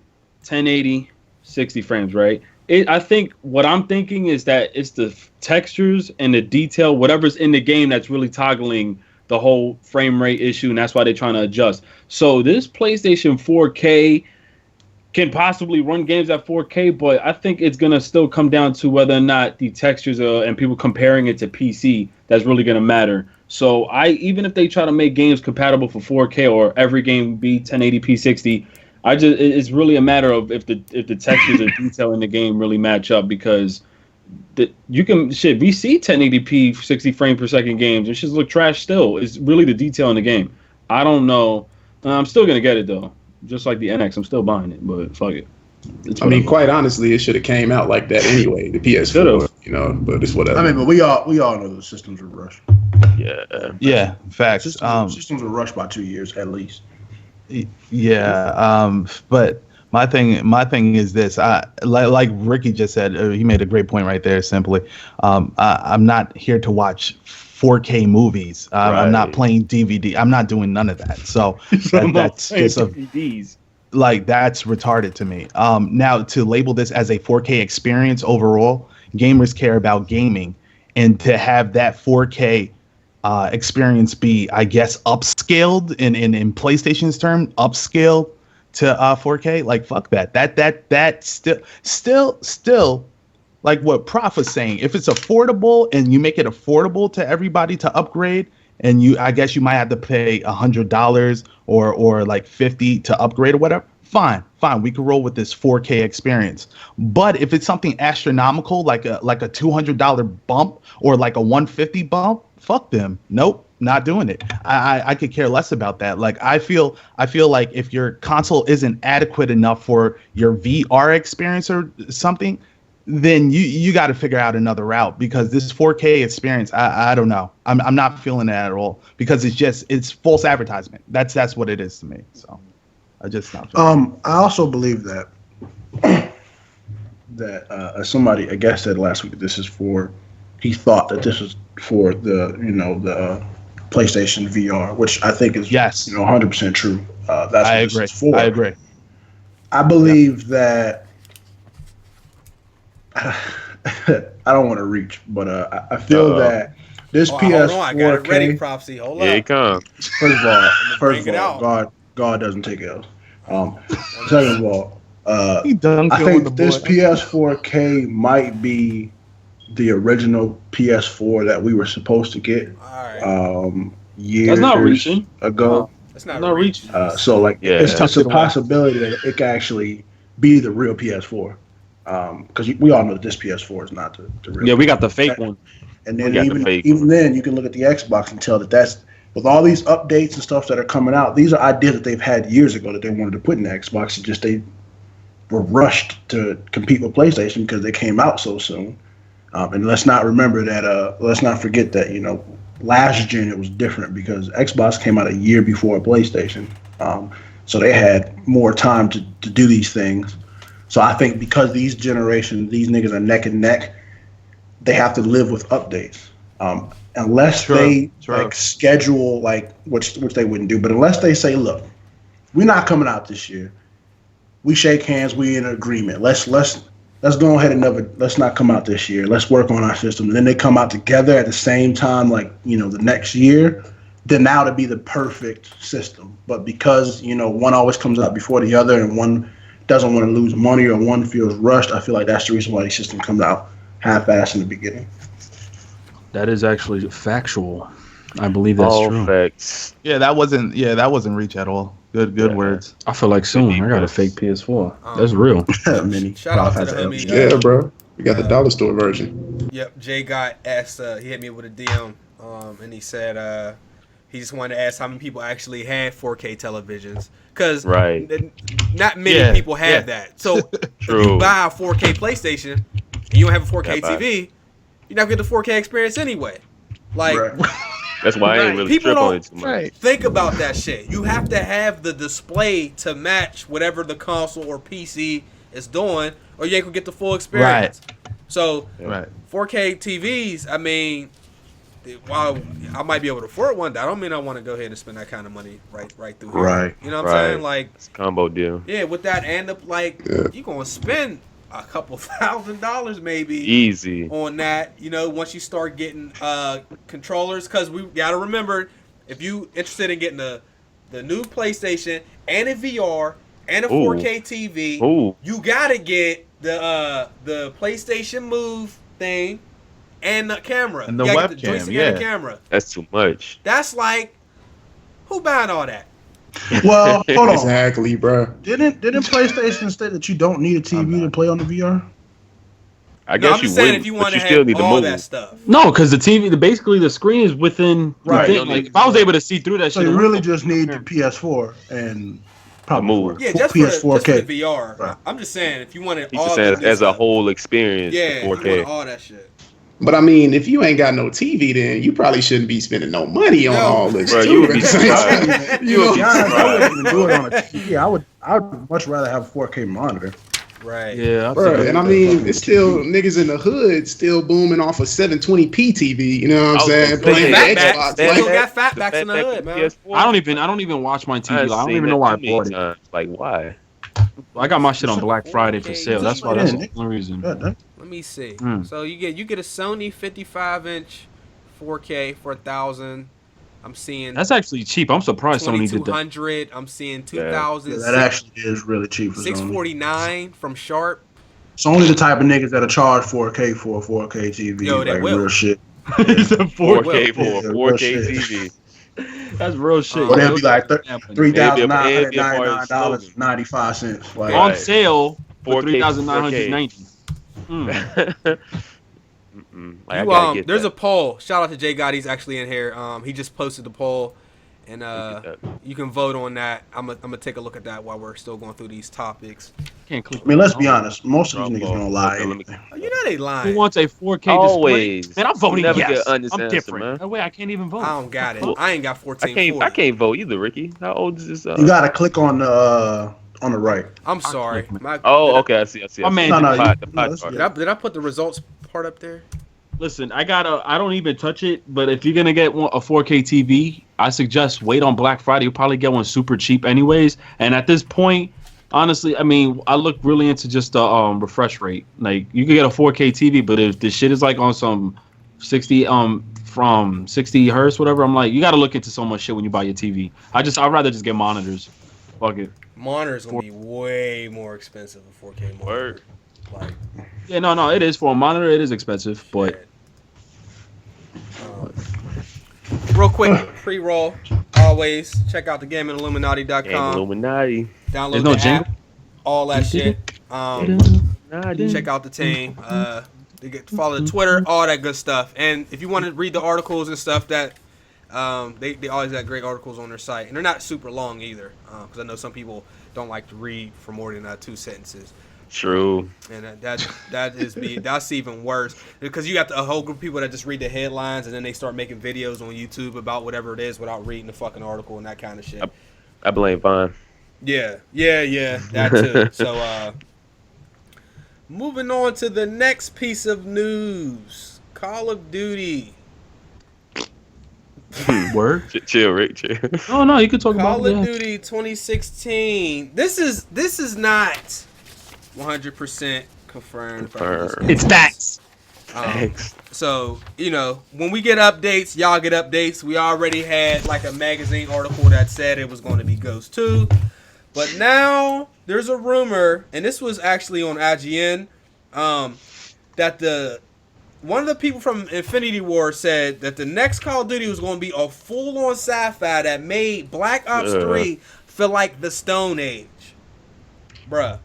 1080, 60 frames, right? I think what I'm thinking is that it's the textures and the detail, whatever's in the game, that's really toggling the whole frame rate issue, and that's why they're trying to adjust. So this PlayStation 4K can possibly run games at 4K, but I think it's going to still come down to whether or not the textures and people comparing it to PC that's really going to matter. So even if they try to make games compatible for 4K or every game be 1080p 60, it's really a matter of if the textures and detail in the game really match up, because we see 1080p 60 frame per second games and shit look trash still. It's really the detail in the game. I don't know. I'm still going to get it though. Just like the NX, I'm still buying it, but fuck it. I mean, quite honestly, it should have came out like that anyway. The PS4, but it's whatever. I mean, but we all know the systems were rushed. Yeah, facts. Systems were rushed by 2 years at least. Yeah, but my thing is this. Like Ricky just said, he made a great point right there. Simply, I'm not here to watch 4K movies. I'm not playing DVD. I'm not doing none of that. So that's just DVDs. Like, that's retarded to me. Now, to label this as a 4K experience overall, gamers care about gaming, and to have that 4K experience be, I guess, upscaled in PlayStation's term, upscaled to 4K. Like, fuck that. That still. Like what Prof was saying, if it's affordable and you make it affordable to everybody to upgrade, and I guess you might have to pay $100 or like $50 to upgrade or whatever. Fine, we can roll with this 4K experience. But if it's something astronomical, like a $200 bump or like a $150 bump, fuck them. Nope, not doing it. I could care less about that. Like, I feel like if your console isn't adequate enough for your VR experience or something, then you got to figure out another route, because this 4K experience, I don't know. I'm not feeling that at all, because it's false advertisement. That's what it is to me. So I just not. I also believe that somebody, I guess, said last week that he thought that this was for the PlayStation VR, which I think is 100% true. That's what I agree. This is for. I agree. I believe that. I don't want to reach, but I feel that this PS4K. Hold on, I got it ready, Prophecy. Hold Here up. it comes. First of all, God doesn't take L's. Second of all, I think this PS4K might be the original PS4 that we were supposed to get years That's not reaching ago. That's not reaching. So it's a possibility that it could actually be the real PS4. Because we all know that this PS4 is not the real. Yeah, we got the fake one. And then even then, you can look at the Xbox and tell that's with all these updates and stuff that are coming out. These are ideas that they've had years ago that they wanted to put in the Xbox. It's just they were rushed to compete with PlayStation because they came out so soon. And let's not forget that last gen it was different because Xbox came out a year before PlayStation, so they had more time to do these things. So I think because these niggas are neck and neck, they have to live with updates. Unless they schedule which they wouldn't do, but unless they say, look, we're not coming out this year. We shake hands, we in agreement. Let's go ahead and let's not come out this year. Let's work on our system. And then they come out together at the same time, the next year, then now to be the perfect system. But because, one always comes out before the other and one doesn't want to lose money or one feels rushed, I feel like that's the reason why the system comes out half-assed in the beginning. That is actually factual. I believe that's true. Facts. Yeah, that wasn't reach at all. Good words. I feel like soon I got a fake PS4. That's real. Mini. Shout out to the homie. Yeah, bro. We got the dollar store version. Yep. Jay got asked. He hit me with a DM, and he said he just wanted to ask how many people actually had 4K televisions, because not many people have that. So if you buy a 4K PlayStation and you don't have a 4K TV, you're not getting the 4K experience anyway. That's why I ain't really people trip on it too much. think about that shit. You have to have the display to match whatever the console or PC is doing, or you ain't gonna get the full experience. So 4K TVs, I mean, while I might be able to afford one, that don't mean I want to go ahead and spend that kind of money right through here. Right. You know what I'm saying? Right. Like, It's a combo deal. yeah, with that and you gonna spend a couple $1,000 maybe Easy. on that. You know, once you start getting controllers, because we gotta remember, if you interested in getting the new PlayStation and a VR and a 4K TV, you gotta get the PlayStation Move thing and the camera And the You gotta webcam, get the joystick yeah. and the camera. That's too much. That's like, who buying all that? Well, hold on. Exactly, bro. Didn't PlayStation state that you don't need a TV to play on the VR? I No, guess I'm you just saying would, if you but want you to still have need to all move. that stuff. No, because the TV, basically the screen is within. Right. Like, if I was able to see through that So shit, you really just need the PS4 and probably Move. Yeah, just for PS4K. the VR. Right. I'm just saying if you wanted He's all just the saying new as a stuff. whole experience. Yeah, if you 4K. want all that shit. But I mean, if you ain't got no TV, then you probably shouldn't be spending no money on No. all this. Bro, too, you would be right? surprised. You know, To be honest, I wouldn't even do it on a TV. I would much rather have a 4K monitor. Right. yeah, bro. And I mean, it's still niggas in the hood still booming off a 720p TV. You know what I'm saying? Playing the Xbox. Still Like, got fatbacks in the hood, man. I don't even watch my TV. Like, I don't even know why I bought it. Like, why? I got my shit on Black Friday for sale. That's why. That's Yeah. the only reason. God, Let me see. Mm. So you get a Sony 55-inch 4K for $1,000. I'm seeing That's actually cheap. I'm surprised Sony did that. 2,200. I'm seeing 2,000. that actually is really cheap for Sony. 649 from Sharp. It's only the type of niggas that'll charge 4K for a 4K TV. Yo, they like will. real shit. It's a 4K for Yeah, a real 4K shit. TV. That's real shit. Or they'll be like $3,999.95. $3,999.95. Like, On Right. sale for 4K, $3,990. Like, I gotta get There's that. a poll. Shout out to Jay Gotti's actually in here. He just posted the poll, and you can vote on that. I'm gonna take a look at that while we're still going through these topics. Can't click. I mean, let's be honest. Most of these niggas gonna lie. Okay, let me- anyway. You know they lying. Who wants a 4K Always. display? Man, I'm voting Never yes. get an honest I'm answer, different. man. That way I can't even vote. I don't got it. I ain't got 14. I can't vote either, Ricky. How old is this? You gotta click on the right. I'm sorry. Okay, I see. My man, No, no, The pot no, that's chart. good. Did I put the results part up there? Listen, I don't even touch it, but if you're gonna get a 4K TV, I suggest wait on Black Friday. You'll probably get one super cheap anyways. And at this point, honestly, I mean, I look really into just the refresh rate. Like, you could get a 4K TV, but if the shit is like on some 60 from 60 hertz, whatever, I'm like, you gotta look into so much shit when you buy your TV. I'd rather just get monitors. Fuck it. Monitor's gonna be way more expensive than 4K monitor. Word. Like, Yeah, no, it is for a monitor. It is expensive, but real quick, pre-roll. Always check out the Game GamingIlluminati.com. Illuminati. Download There's no the jingle? app, all that shit. Illuminati. Check out the team. Follow the Twitter, all that good stuff. And if you want to read the articles and stuff, that they always got great articles on their site, and they're not super long either. Because I know some people don't like to read for more than 2 sentences. True. And that's even worse, because you got a whole group of people that just read the headlines and then they start making videos on YouTube about whatever it is without reading the fucking article and that kind of shit. I blame Vine. Yeah, that too. So, moving on to the next piece of news: Call of Duty. word. Chill, Rick. Chill. No, you could talk Call about of it. Duty 2016. This is not 100% confirmed. It's facts. Thanks. So, when we get updates, y'all get updates. We already had like a magazine article that said it was going to be Ghost 2. But now there's a rumor, and this was actually on IGN, that one of the people from Infinity War said that the next Call of Duty was going to be a full-on sci-fi that made Black Ops 3 feel like the Stone Age. Bruh.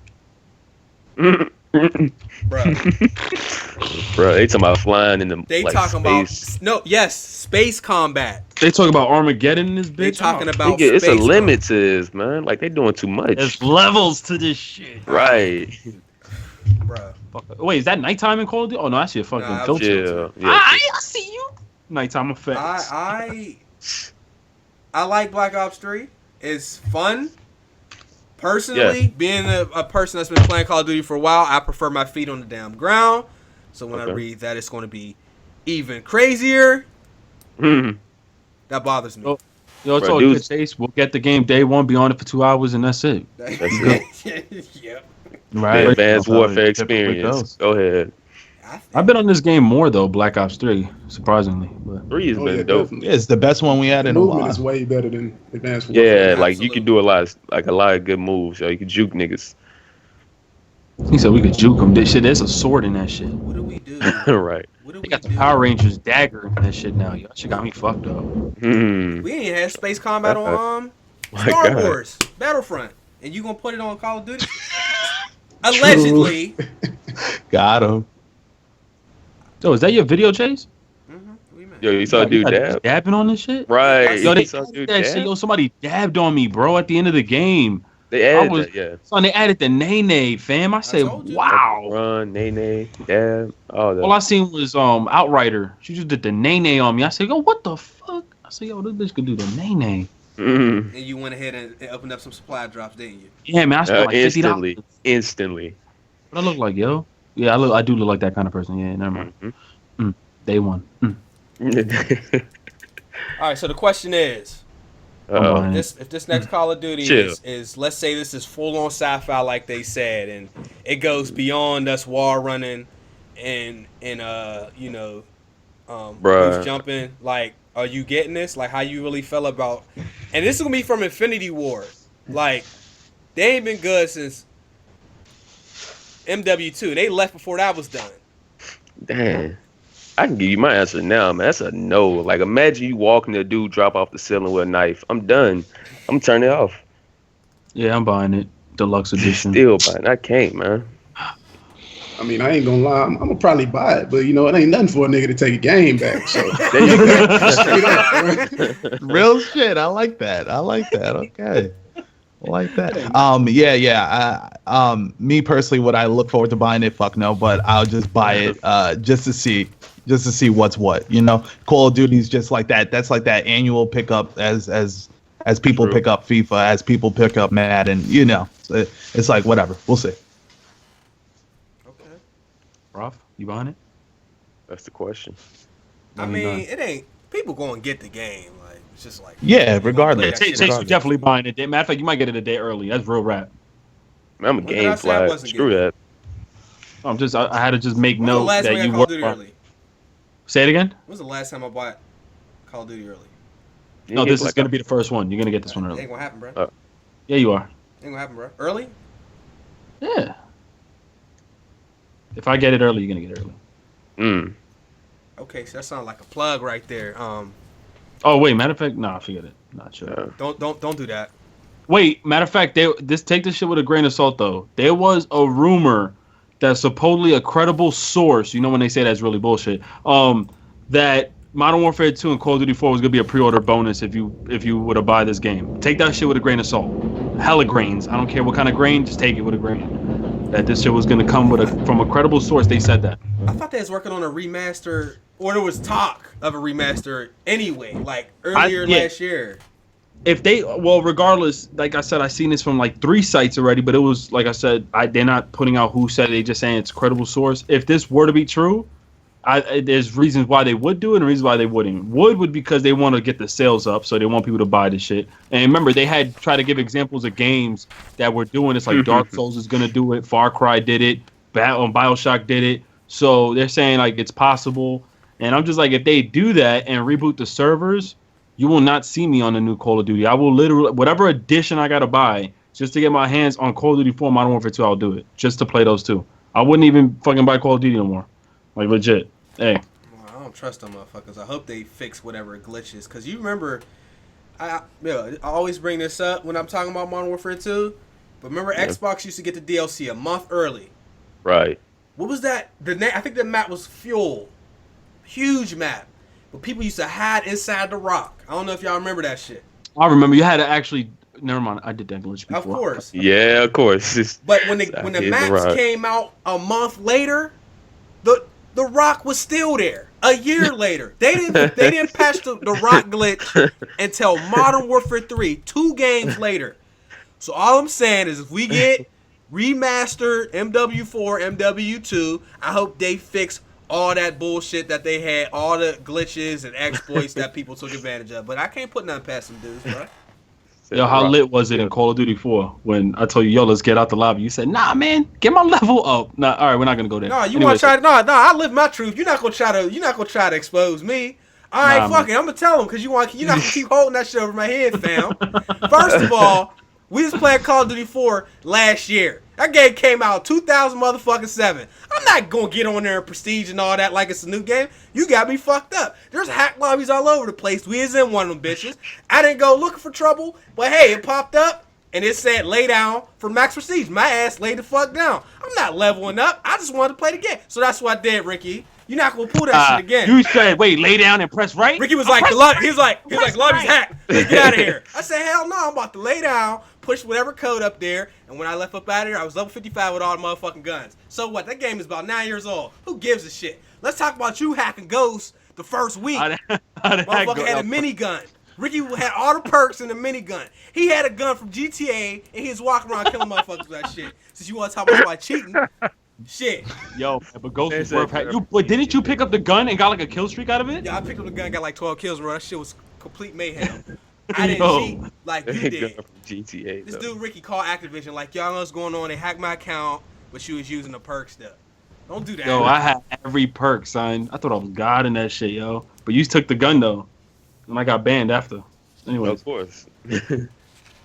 Bro, they talking about flying in the They like, talking space. about space combat. They talk about Armageddon in this bitch. They talking about Nigga, it's a space limit to this, man. Like, they doing too much. There's levels to this shit. Right. Bruh. Wait, is that nighttime in Call of Duty? Oh no, that's your fucking Nah, filter. Yeah. I see you. Nighttime effects. I like Black Ops 3. It's fun. Personally, being a person that's been playing Call of Duty for a while, I prefer my feet on the damn ground. So when I read that it's going to be even crazier, That bothers me. Yo, it's Bro, all dudes- good, Chase. We'll get the game day one, be on it for 2 hours, and that's it. That's it. Yep. Right. The Advanced That's how it Warfare typically experience. goes. Go ahead. I've been on this game more though, Black Ops 3, surprisingly. But 3 has Oh, been yeah, dope. definitely. Yeah, it's the best one we had The in a movement while. is way better than Advanced Warfare. Yeah, like you Absolutely. can do a lot of good moves. Yo, you can juke niggas. he said we could juke him. This shit, there's a sword in that shit. What do we do? Right. What do They we got the do? Power Rangers dagger in that shit now. Yo, that shit got me fucked up. Hmm. We ain't had space combat on My Star God. Wars Battlefront, and you gonna put it on Call of Duty? Allegedly. Got him. Yo, is that your video, Chase? We met. Yo, you saw a dude dab? dabbing on this shit? Right. Yo, they You saw a added dude that shit. dab? Yo, somebody dabbed on me, bro, at the end of the game. They added was- that, yeah. Son, they added the nay, fam. I said, told you. wow. Run, nay, dab. Oh, All I seen was Outrider. She just did the nay on me. I said, yo, what the fuck? I said, yo, this bitch could do the nay. And you went ahead and opened up some supply drops, didn't you? Yeah, man, I spent like $50. Instantly. What I look like, yo? Yeah, I do look like that kind of person. Yeah, never mind. Day one. All right. So the question is, Uh, if this next Call of Duty Chill. is let's say this is full on sci-fi like they said, and it goes beyond us wall running and Bruh. boost jumping. Like, are you getting this? Like, how you really feel about? And this is gonna be from Infinity Ward. Like, they ain't been good since MW2. They left before that was done. damn. I can give you my answer now, man. That's a no. Like, imagine you walking a dude drop off the ceiling with a knife. I'm done. I'm turning it off. Yeah, I'm buying it. Deluxe edition. Still buying. I can't, man. I mean, I ain't gonna lie. I'm gonna probably buy it, but you know, it ain't nothing for a nigga to take a game back. So There you go. straight up, right? Real shit. I like that. Okay. I like that. Me personally, would I look forward to buying it? Fuck no, but I'll just buy it just to see what's what. You know, Call of Duty's just like that. That's like that annual pickup as people True. pick up FIFA, as people pick up Madden. You know, it's like whatever. We'll see. Okay. Roth, you buying it? That's the question. I mean, it ain't. People going to get the game. Like, it's just like. Yeah, you gonna regardless. play Chase, that shit you out. definitely buying it. Matter of fact, you might get it a day early. That's real rap. Man, I'm a When did game I say I fly. wasn't Screw getting that. I had to just make When's the note last time that I you Call were. of Duty early? Say it again. When's the last time I bought Call of Duty early? You No, get this is like gonna be the first one. You're gonna get this one Ain't early. gonna happen, bro. Yeah, you are. Ain't gonna happen, bro. Early? Yeah. If I get it early, you're gonna get it early. Mm. Okay, so that sounds like a plug right there. Oh wait, matter of fact, nah, forget it. Not sure. Yeah. Don't do that. Wait, matter of fact, take this shit with a grain of salt though. There was a rumor that supposedly a credible source, you know when they say that's really bullshit, that Modern Warfare 2 and Call of Duty 4 was gonna be a pre-order bonus if you were to buy this game. Take that shit with a grain of salt. Hella grains. I don't care what kind of grain, just take it with a grain. That this shit was gonna come from a credible source. They said that. I thought they was working on a remaster, or there was talk of a remaster anyway, like earlier last year. Regardless, like I said, I seen this from like 3 sites already, but it was like I said, they're not putting out who said it. They just saying it's a credible source. If this were to be true, there's reasons why they would do it and reasons why they wouldn't. Would because they want to get the sales up, so they want people to buy this shit. And remember, they had tried to give examples of games that were doing this, like Dark Souls is gonna do it, Far Cry did it, BioShock did it. So they're saying like it's possible. And I'm just like, if they do that and reboot the servers, you will not see me on the new Call of Duty. I will literally, whatever edition I gotta buy just to get my hands on Call of Duty 4, Modern Warfare 2, I'll do it just to play those two. I wouldn't even fucking buy Call of Duty no more. Like legit. Hey. Well, I don't trust them motherfuckers. I hope they fix whatever glitches. Cause you remember, I always bring this up when I'm talking about Modern Warfare 2. But remember, Xbox used to get the DLC a month early. Right. What was that? I think the map was Fuel. Huge map. But people used to hide inside the rock. I don't know if y'all remember that shit. I remember you had to actually. Never mind. I did that glitch before. Of course. Yeah, of course. But when the maps came out a month later, the rock was still there. A year later, they didn't patch the rock glitch until Modern Warfare 3, 2 games later. So all I'm saying is, if we get remastered MW4, MW2, I hope they fix all that bullshit that they had, all the glitches and exploits that people took advantage of. But I can't put nothing past them dudes, bro. Yo, how lit was it in Call of Duty 4 when I told you, yo, let's get out the lobby? You said, nah, man, get my level up. Nah, all right, we're not gonna go there. No, you want to try to? No, I live my truth. You're not gonna try to expose me. All right, fuck it. I'm gonna tell them because you're not gonna keep holding that shit over my head, fam. First of all, we was playing Call of Duty 4 last year. That game came out 2007. I'm not gonna get on there and prestige and all that like it's a new game. You got me fucked up. There's hack lobbies all over the place. We is in one of them bitches. I didn't go looking for trouble, but hey, it popped up and it said lay down for max prestige. My ass laid the fuck down. I'm not leveling up. I just wanted to play the game, so that's what I did, Ricky. You're not gonna pull that shit again. You said, wait, lay down and press right. Ricky was like, he's like, lobby's hacked. Let's get out of here. I said, hell no, I'm about to lay down, push whatever code up there, and when I left up out of here, I was level 55 with all the motherfucking guns. So what? That game is about 9 years old. Who gives a shit? Let's talk about you hacking ghosts the first week. Motherfucker had a minigun. Ricky had all the perks and the minigun. He had a gun from GTA, and he was walking around killing motherfuckers with that shit. Since you want to talk about somebody cheating. Shit. Yo, but Ghost was worth having. Didn't you pick up the gun and got like a kill streak out of it? Yeah, I picked up the gun and got like 12 kills, bro. That shit was complete mayhem. I didn't cheat like you did. GTA, this dude Ricky called Activision like, y'all know what's going on. They hacked my account, but she was using the perk stuff. Don't do that. Yo, I had every perk, son. I thought I was God in that shit, yo. But you took the gun though, and I got banned after. Anyway, of course. Oh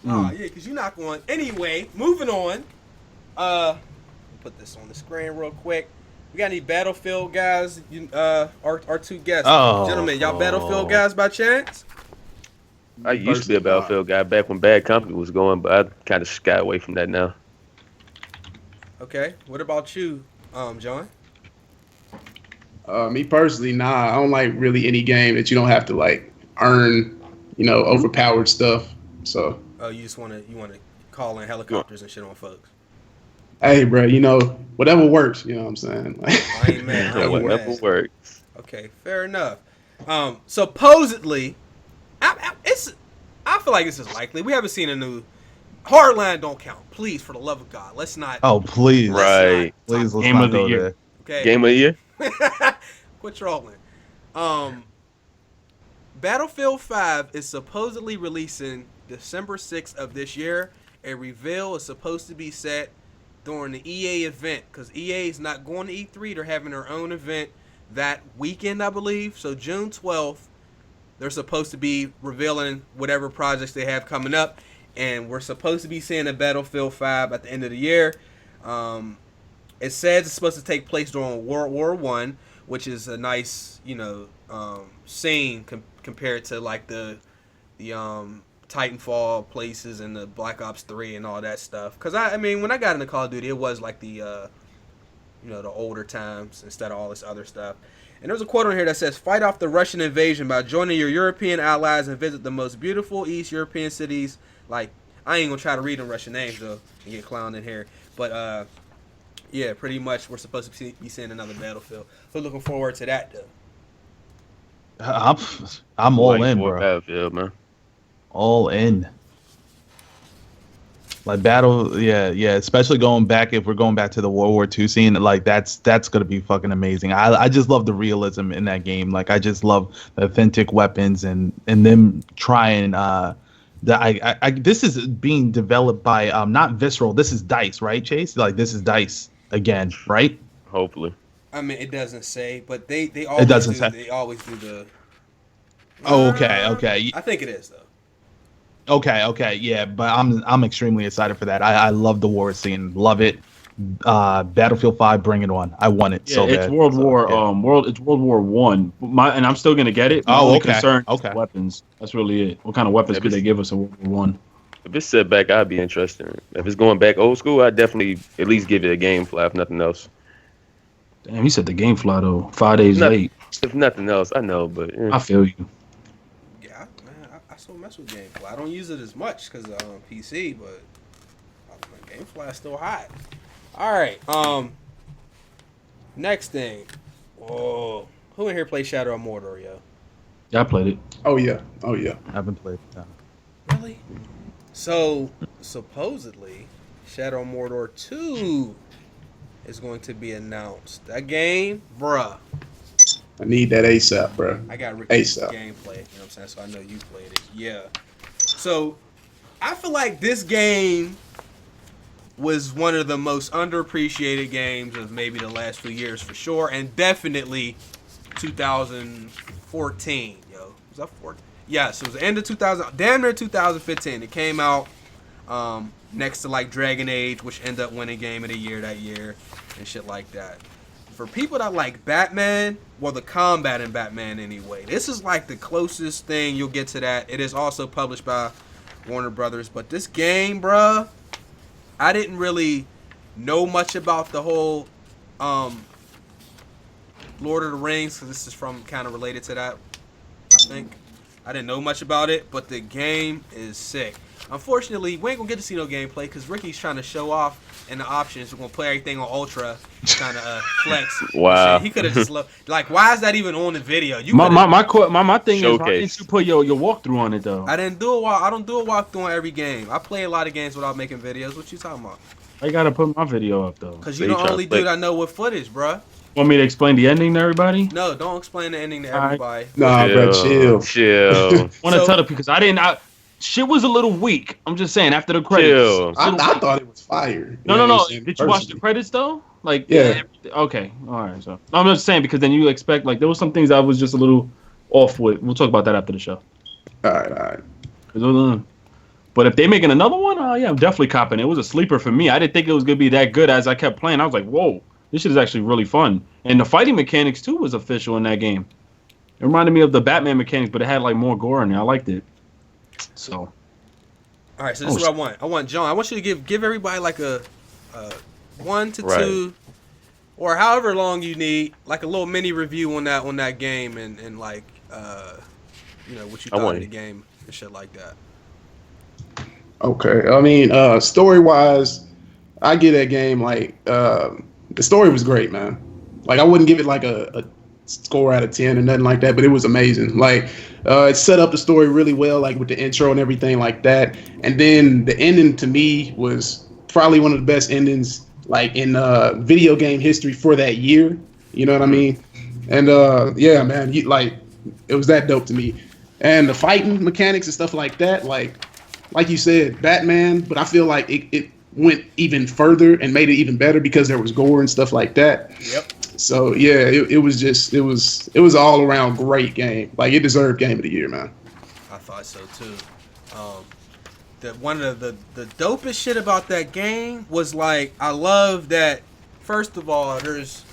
yeah, because you're not going. Anyway, moving on. Put this on the screen real quick. We got any Battlefield guys? Our two guests, gentlemen. Y'all Battlefield guys by chance? I used to be a Battlefield guy back when Bad Company was going, but I kind of got away from that now. Okay. What about you, John? Me personally, nah. I don't like really any game that you don't have to like earn, overpowered stuff. So. Oh, you want to call in helicopters and shit on folks. Hey, bro, whatever works. You know what I'm saying? I ain't mad. Whatever works. Okay, fair enough. Supposedly, I feel like this is likely. We haven't seen a new Hardline. Don't count, please, for the love of God. Let's not. Oh, please, right? Please, let's Game not of the go year. there. Okay. Game of the year. Quit trolling. Battlefield 5 is supposedly releasing December 6th of this year. A reveal is supposed to be set during the EA event because EA is not going to E3. They're having their own event that weekend, I believe. So June 12th, they're supposed to be revealing whatever projects they have coming up, and we're supposed to be seeing a Battlefield 5 at the end of the year. It says it's supposed to take place during World War I, which is a nice, scene compared to like the Titanfall places and the Black Ops 3 and all that stuff. Because I mean, when I got into Call of Duty, it was like the the older times instead of all this other stuff. And there's a quote on here that says, "Fight off the Russian invasion by joining your European allies and visit the most beautiful East European cities." Like, I ain't gonna try to read them Russian names though and get clowned in here. But yeah, pretty much we're supposed to be seeing another Battlefield. So looking forward to that though. I'm all in, bro. Battlefield, man. All in. Like battle, yeah. Especially if we're going back to the World War II scene, like that's gonna be fucking amazing. I just love the realism in that game. Like I just love the authentic weapons and them trying. This is being developed by not Visceral. This is DICE, right, Chase? Like this is DICE again, right? Hopefully. I mean, it doesn't say, but they always it doesn't do, say. They always do the. Oh, okay. I think it is though. Okay, yeah, but I'm extremely excited for that. I love the war scene, love it. Battlefield 5, bring it on. I want it so bad. It's World War I. And I'm still gonna get it. My only concern is weapons. That's really it. What kind of weapons could they give us in World War I? If it's set back, I'd be interested in it. If it's going back old school, I'd definitely at least give it a game fly, if nothing else. Damn, he said the game fly though. 5 days late. If nothing else, I know, but yeah. I feel you. Yeah, man, I still mess with Gamefly. I don't use it as much because on PC, but Gamefly is still hot. All right. Next thing. Whoa. Who in here played Shadow of Mordor, yo? Yeah, I played it. Oh yeah. I haven't played it. Really? So supposedly, Shadow of Mordor 2 is going to be announced. That game, bruh. I need that ASAP, bro. I got Ricky's ASAP. gameplay. You know what I'm saying? So I know you played it. Yeah. So I feel like this game was one of the most underappreciated games of maybe the last few years for sure, and definitely 2014. Yo, was that 14? Yes, it was the end of 2000, damn near 2015. It came out next to like Dragon Age, which ended up winning Game of the Year that year and shit like that. For people that like Batman, well, the combat in Batman anyway, this is like the closest thing you'll get to that. It is also published by Warner Brothers, but this game, bruh, I didn't really know much about the whole Lord of the Rings, because this is from kind of related to that, I think. I didn't know much about it, but the game is sick. Unfortunately, we ain't gonna get to see no gameplay because Ricky's trying to show off in the options. We're gonna play everything on Ultra, trying to flex. Wow. He could have just like, why is that even on the video? You My thing is, why didn't Showcase. you put your walkthrough on it though? I don't do a walkthrough on every game. I play a lot of games without making videos. What you talking about? I gotta put my video up though. Because So you're you the tryna only flex. dude I know with footage, bruh. Want me to explain the ending to everybody? No, don't explain the ending to All right. everybody. Nah, bro, chill. Chill. Want to So- tell the people because I didn't. Shit was a little weak. I'm just saying after the credits. Chill. I thought it was fire. No. Did you watch the credits though? Like Yeah. Okay. All right. So I'm just saying because then you expect like there was some things I was just a little off with. We'll talk about that after the show. All right. But if they making another one, yeah, I'm definitely copping. It was a sleeper for me. I didn't think it was gonna be that good. As I kept playing, I was like, whoa, this shit is actually really fun. And the fighting mechanics too was official in that game. It reminded me of the Batman mechanics, but it had like more gore in it. I liked it. So. All right, so this is what I want. I want John. I want you to give everybody like a 1 to 2, or however long you need, like a little mini review on that game and like what you thought of the game and shit like that. Okay. I mean, story wise, I get that game like the story was great, man. Like I wouldn't give it like a score out of 10 or nothing like that, but it was amazing. Like it set up the story really well, like with the intro and everything like that. And then the ending to me was probably one of the best endings like in video game history for that year. You know what I mean? And yeah, man, it was that dope to me. And the fighting mechanics and stuff like that, like you said, Batman, but I feel like it went even further and made it even better because there was gore and stuff like that. Yep. So yeah, it was all around great game. Like it deserved Game of the Year, man. I thought so too. One of the dopest shit about that game was like I love that. First of all, there's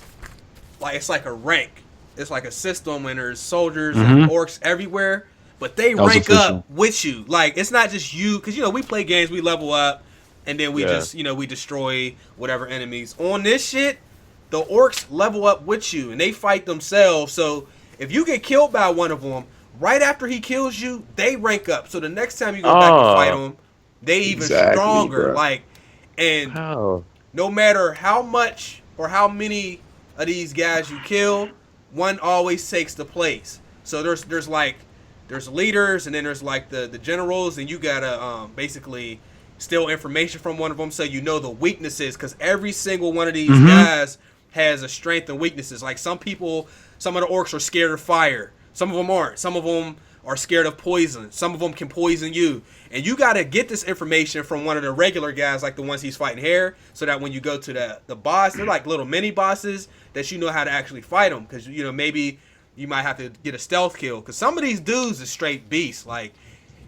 like it's like a rank. It's like a system and there's soldiers and orcs everywhere, but they rank up with you. Like it's not just you, because we play games, we level up, and then we just we destroy whatever enemies. On this shit, the orcs level up with you and they fight themselves. So if you get killed by one of them, right after he kills you, they rank up. So the next time you go back to fight them, they even stronger. Bro. Like, and no matter how much or how many of these guys you kill, one always takes the place. So there's leaders and then there's like the generals, and you gotta basically steal information from one of them so you know the weaknesses, because every single one of these guys has a strength and weaknesses. Like some of the orcs are scared of fire. Some of them aren't. Some of them are scared of poison. Some of them can poison you. And you got to get this information from one of the regular guys, like the ones he's fighting here, so that when you go to the boss, they're like little mini bosses that you know how to actually fight them. Because, maybe you might have to get a stealth kill. Because some of these dudes is straight beasts. Like,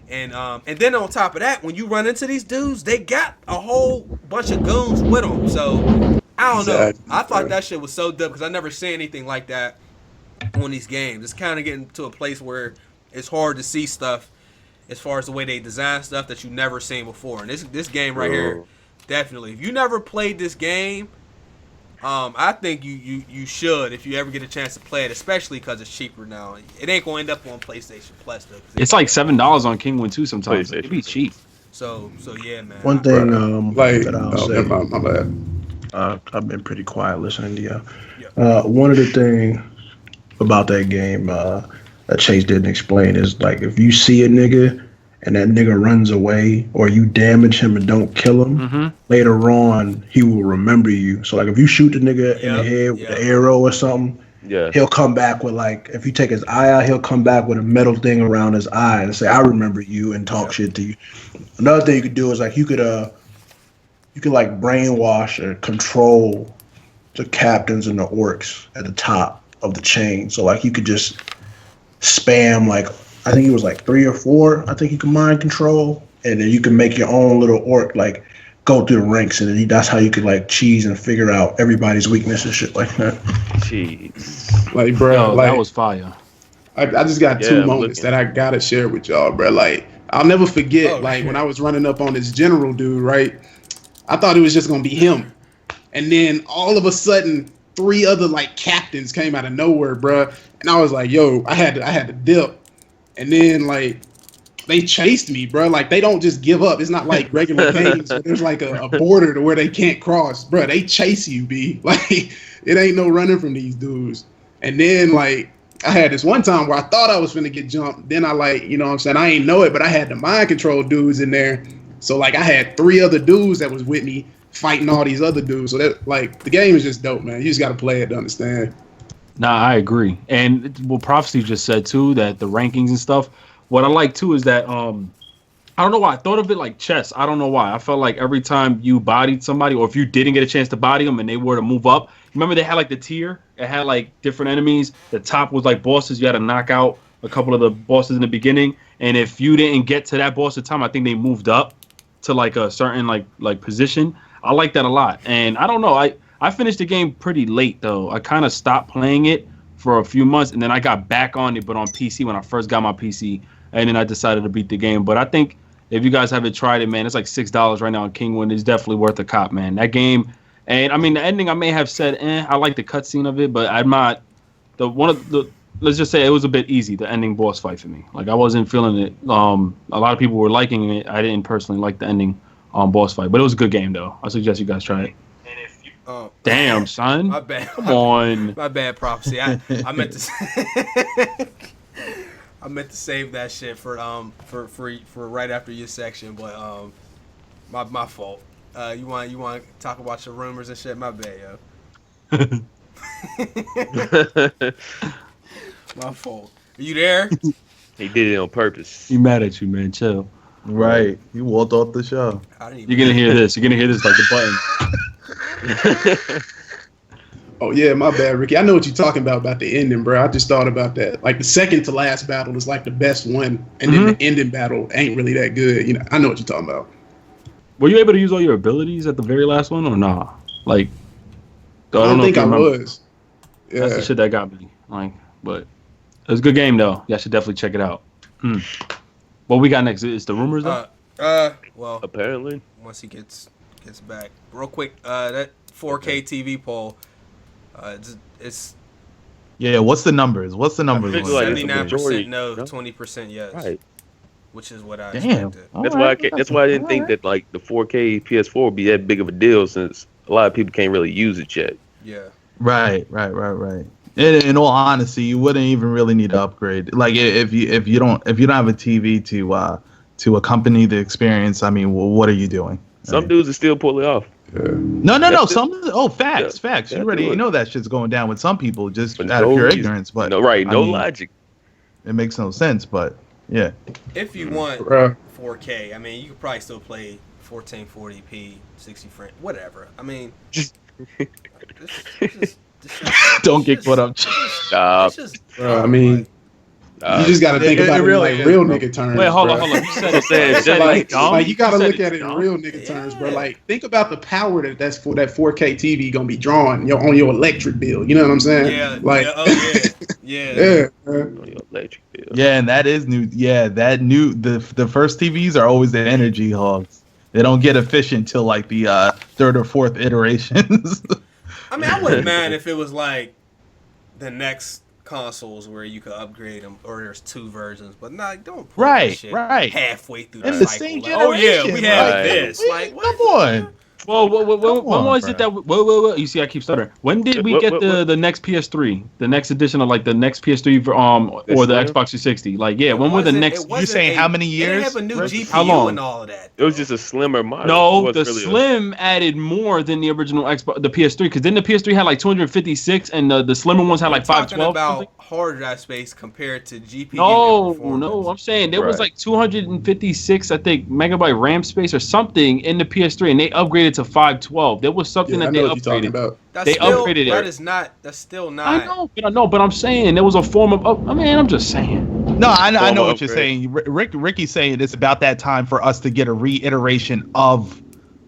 and then on top of that, when you run into these dudes, they got a whole bunch of goons with them. So I don't know. I thought that shit was so dope because I never seen anything like that on these games. It's kind of getting to a place where it's hard to see stuff as far as the way they design stuff that you never seen before. And this game right here, definitely. If you never played this game, I think you should if you ever get a chance to play it, especially because it's cheaper now. It ain't gonna end up on PlayStation Plus though. It's like $7 on King Win 2 sometimes. It'd be cheap. So yeah, man. One thing that I'll say, my bad. I've been pretty quiet listening to you. One of the things about that game that Chase didn't explain is like if you see a nigga and that nigga runs away or you damage him and don't kill him, later on he will remember you. So like if you shoot the nigga in the head with an arrow or something, Yeah. he'll come back with like, if you take his eye out, he'll come back with a metal thing around his eye and say, "I remember you," and talk shit to you. Another thing you could do is like you could like brainwash or control the captains and the orcs at the top of the chain. So like you could just spam like, I think it was like 3 or 4. I think you can mind control, and then you can make your own little orc like go through the ranks, and then that's how you could like cheese and figure out everybody's weakness and shit like that. Jeez. Like, bro, Yo, like that was fire. I just got Yeah, two I'm moments looking. that I gotta share with y'all, bro. Like, I'll never forget, like, when I was running up on this general dude, right? I thought it was just gonna be him. And then all of a sudden, 3 other like captains came out of nowhere, bro. And I was like, yo, I had to dip. And then like they chased me, bro. Like, they don't just give up. It's not like regular games where there's like a border to where they can't cross, bro. They chase you, B. Like, it ain't no running from these dudes. And then like I had this one time where I thought I was finna get jumped. Then I like, you know what I'm saying? I ain't know it, but I had the mind control dudes in there. So like I had 3 other dudes that was with me fighting all these other dudes. So that, like, the game is just dope, man. You just gotta play it to understand. Nah, I agree. And what Prophecy just said too, that the rankings and stuff. What I like too is that I don't know why I thought of it like chess. I don't know why. I felt like every time you bodied somebody, or if you didn't get a chance to body them and they were to move up, remember they had like the tier. It had like different enemies. The top was like bosses. You had to knock out a couple of the bosses in the beginning, and if you didn't get to that boss at the time, I think they moved up to like a certain like position. I like that a lot. And I don't know. I finished the game pretty late though. I kind of stopped playing it for a few months, and then I got back on it, but on PC when I first got my PC, and then I decided to beat the game. But I think if you guys haven't tried it, man, it's like $6 right now on Kingwin. It's definitely worth a cop, man. That game, and I mean the ending, I may have said, I like the cutscene of it, but I'm not let's just say it was a bit easy, the ending boss fight for me. Like I wasn't feeling it. A lot of people were liking it. I didn't personally like the ending boss fight, but it was a good game though. I suggest you guys try it. Oh, Damn, son. my bad. Come on. My bad, Prophecy. I meant to. I meant to save that shit for right after your section, but my fault. You want to talk about your rumors and shit? My bad, yo. My fault. Are you there? He did it on purpose. He mad at you, man. Chill. Right. You walked off the show. You're gonna hear this. You're gonna hear this like the button. Oh yeah, my bad, Ricky. I know what you're talking about the ending, bro. I just thought about that. Like the second to last battle is like the best one, and then the ending battle ain't really that good. You know, I know what you're talking about. Were you able to use all your abilities at the very last one or nah? Like, I don't think I was. Yeah. That's the shit that got me. Like, but it was a good game though. Y'all should definitely check it out. What we got next? Is the rumors though? Well, apparently once he gets back, real quick. That 4K TV poll. It's Yeah, what's the numbers? What's the numbers? I feel like it's the 79% majority, no, no? 20% yes. Right. Which is what I Damn. expected. That's why I didn't think that like the 4K PS4 would be that big of a deal, since a lot of people can't really use it yet. Yeah. Right. In all honesty, you wouldn't even really need to upgrade. Like if you don't have a TV to accompany the experience, I mean, well, what are you doing? Some dudes are still pulling it off. No. Facts. You already know that shit's going down with some people just out of pure ignorance. But no logic. It makes no sense. But yeah. If you want 4K, I mean, you could probably still play 1440p, 60 frames, whatever. I mean, Don't get caught up. Bro, I mean, you just got to think about it in like real nigga terms. Wait, hold bro. on. You said Like you got to look at it in dumb. real nigga terms, bro. Like think about the power that's for that 4K TV gonna be drawing on your electric bill. You know what I'm saying? Yeah. Like, Yeah. Electric bill. Yeah, and that is new. Yeah, the first TVs are always the energy hogs. They don't get efficient till like the third or fourth iterations. I mean, I wouldn't mind if it was like the next consoles where you could upgrade them, or there's 2 versions, but don't put that shit halfway through the in the cycle. same like, oh yeah, generation. we have Right. this. Like, come on. Well, when on, was bro. it that? Whoa. You see, I keep stuttering. When did we get the next PS3? The next edition of like the next PS3 for, or the Xbox 360? Like, yeah, when were the next? You saying how many They didn't years? have a new Rick? GPU How long? and all of that. It was just a slimmer model. It No, wasn't the really Slim added more than the original Xbox, the PS3, because then the PS3 had like 256, and the slimmer ones had like Talking 512. about hard drive space compared to GPU. No, I'm saying there was Right. like 256, I think, megabyte RAM space or something in the PS3, and they upgraded to 512. There was something Yeah, I that they know what you're talking upgraded. about. That's They still, upgraded it. that is not. That's still not. I know, but I'm saying there was a form of. I mean, I'm just saying. No, I know Former what you're upgrade. saying. Ricky's saying it's about that time for us to get a reiteration of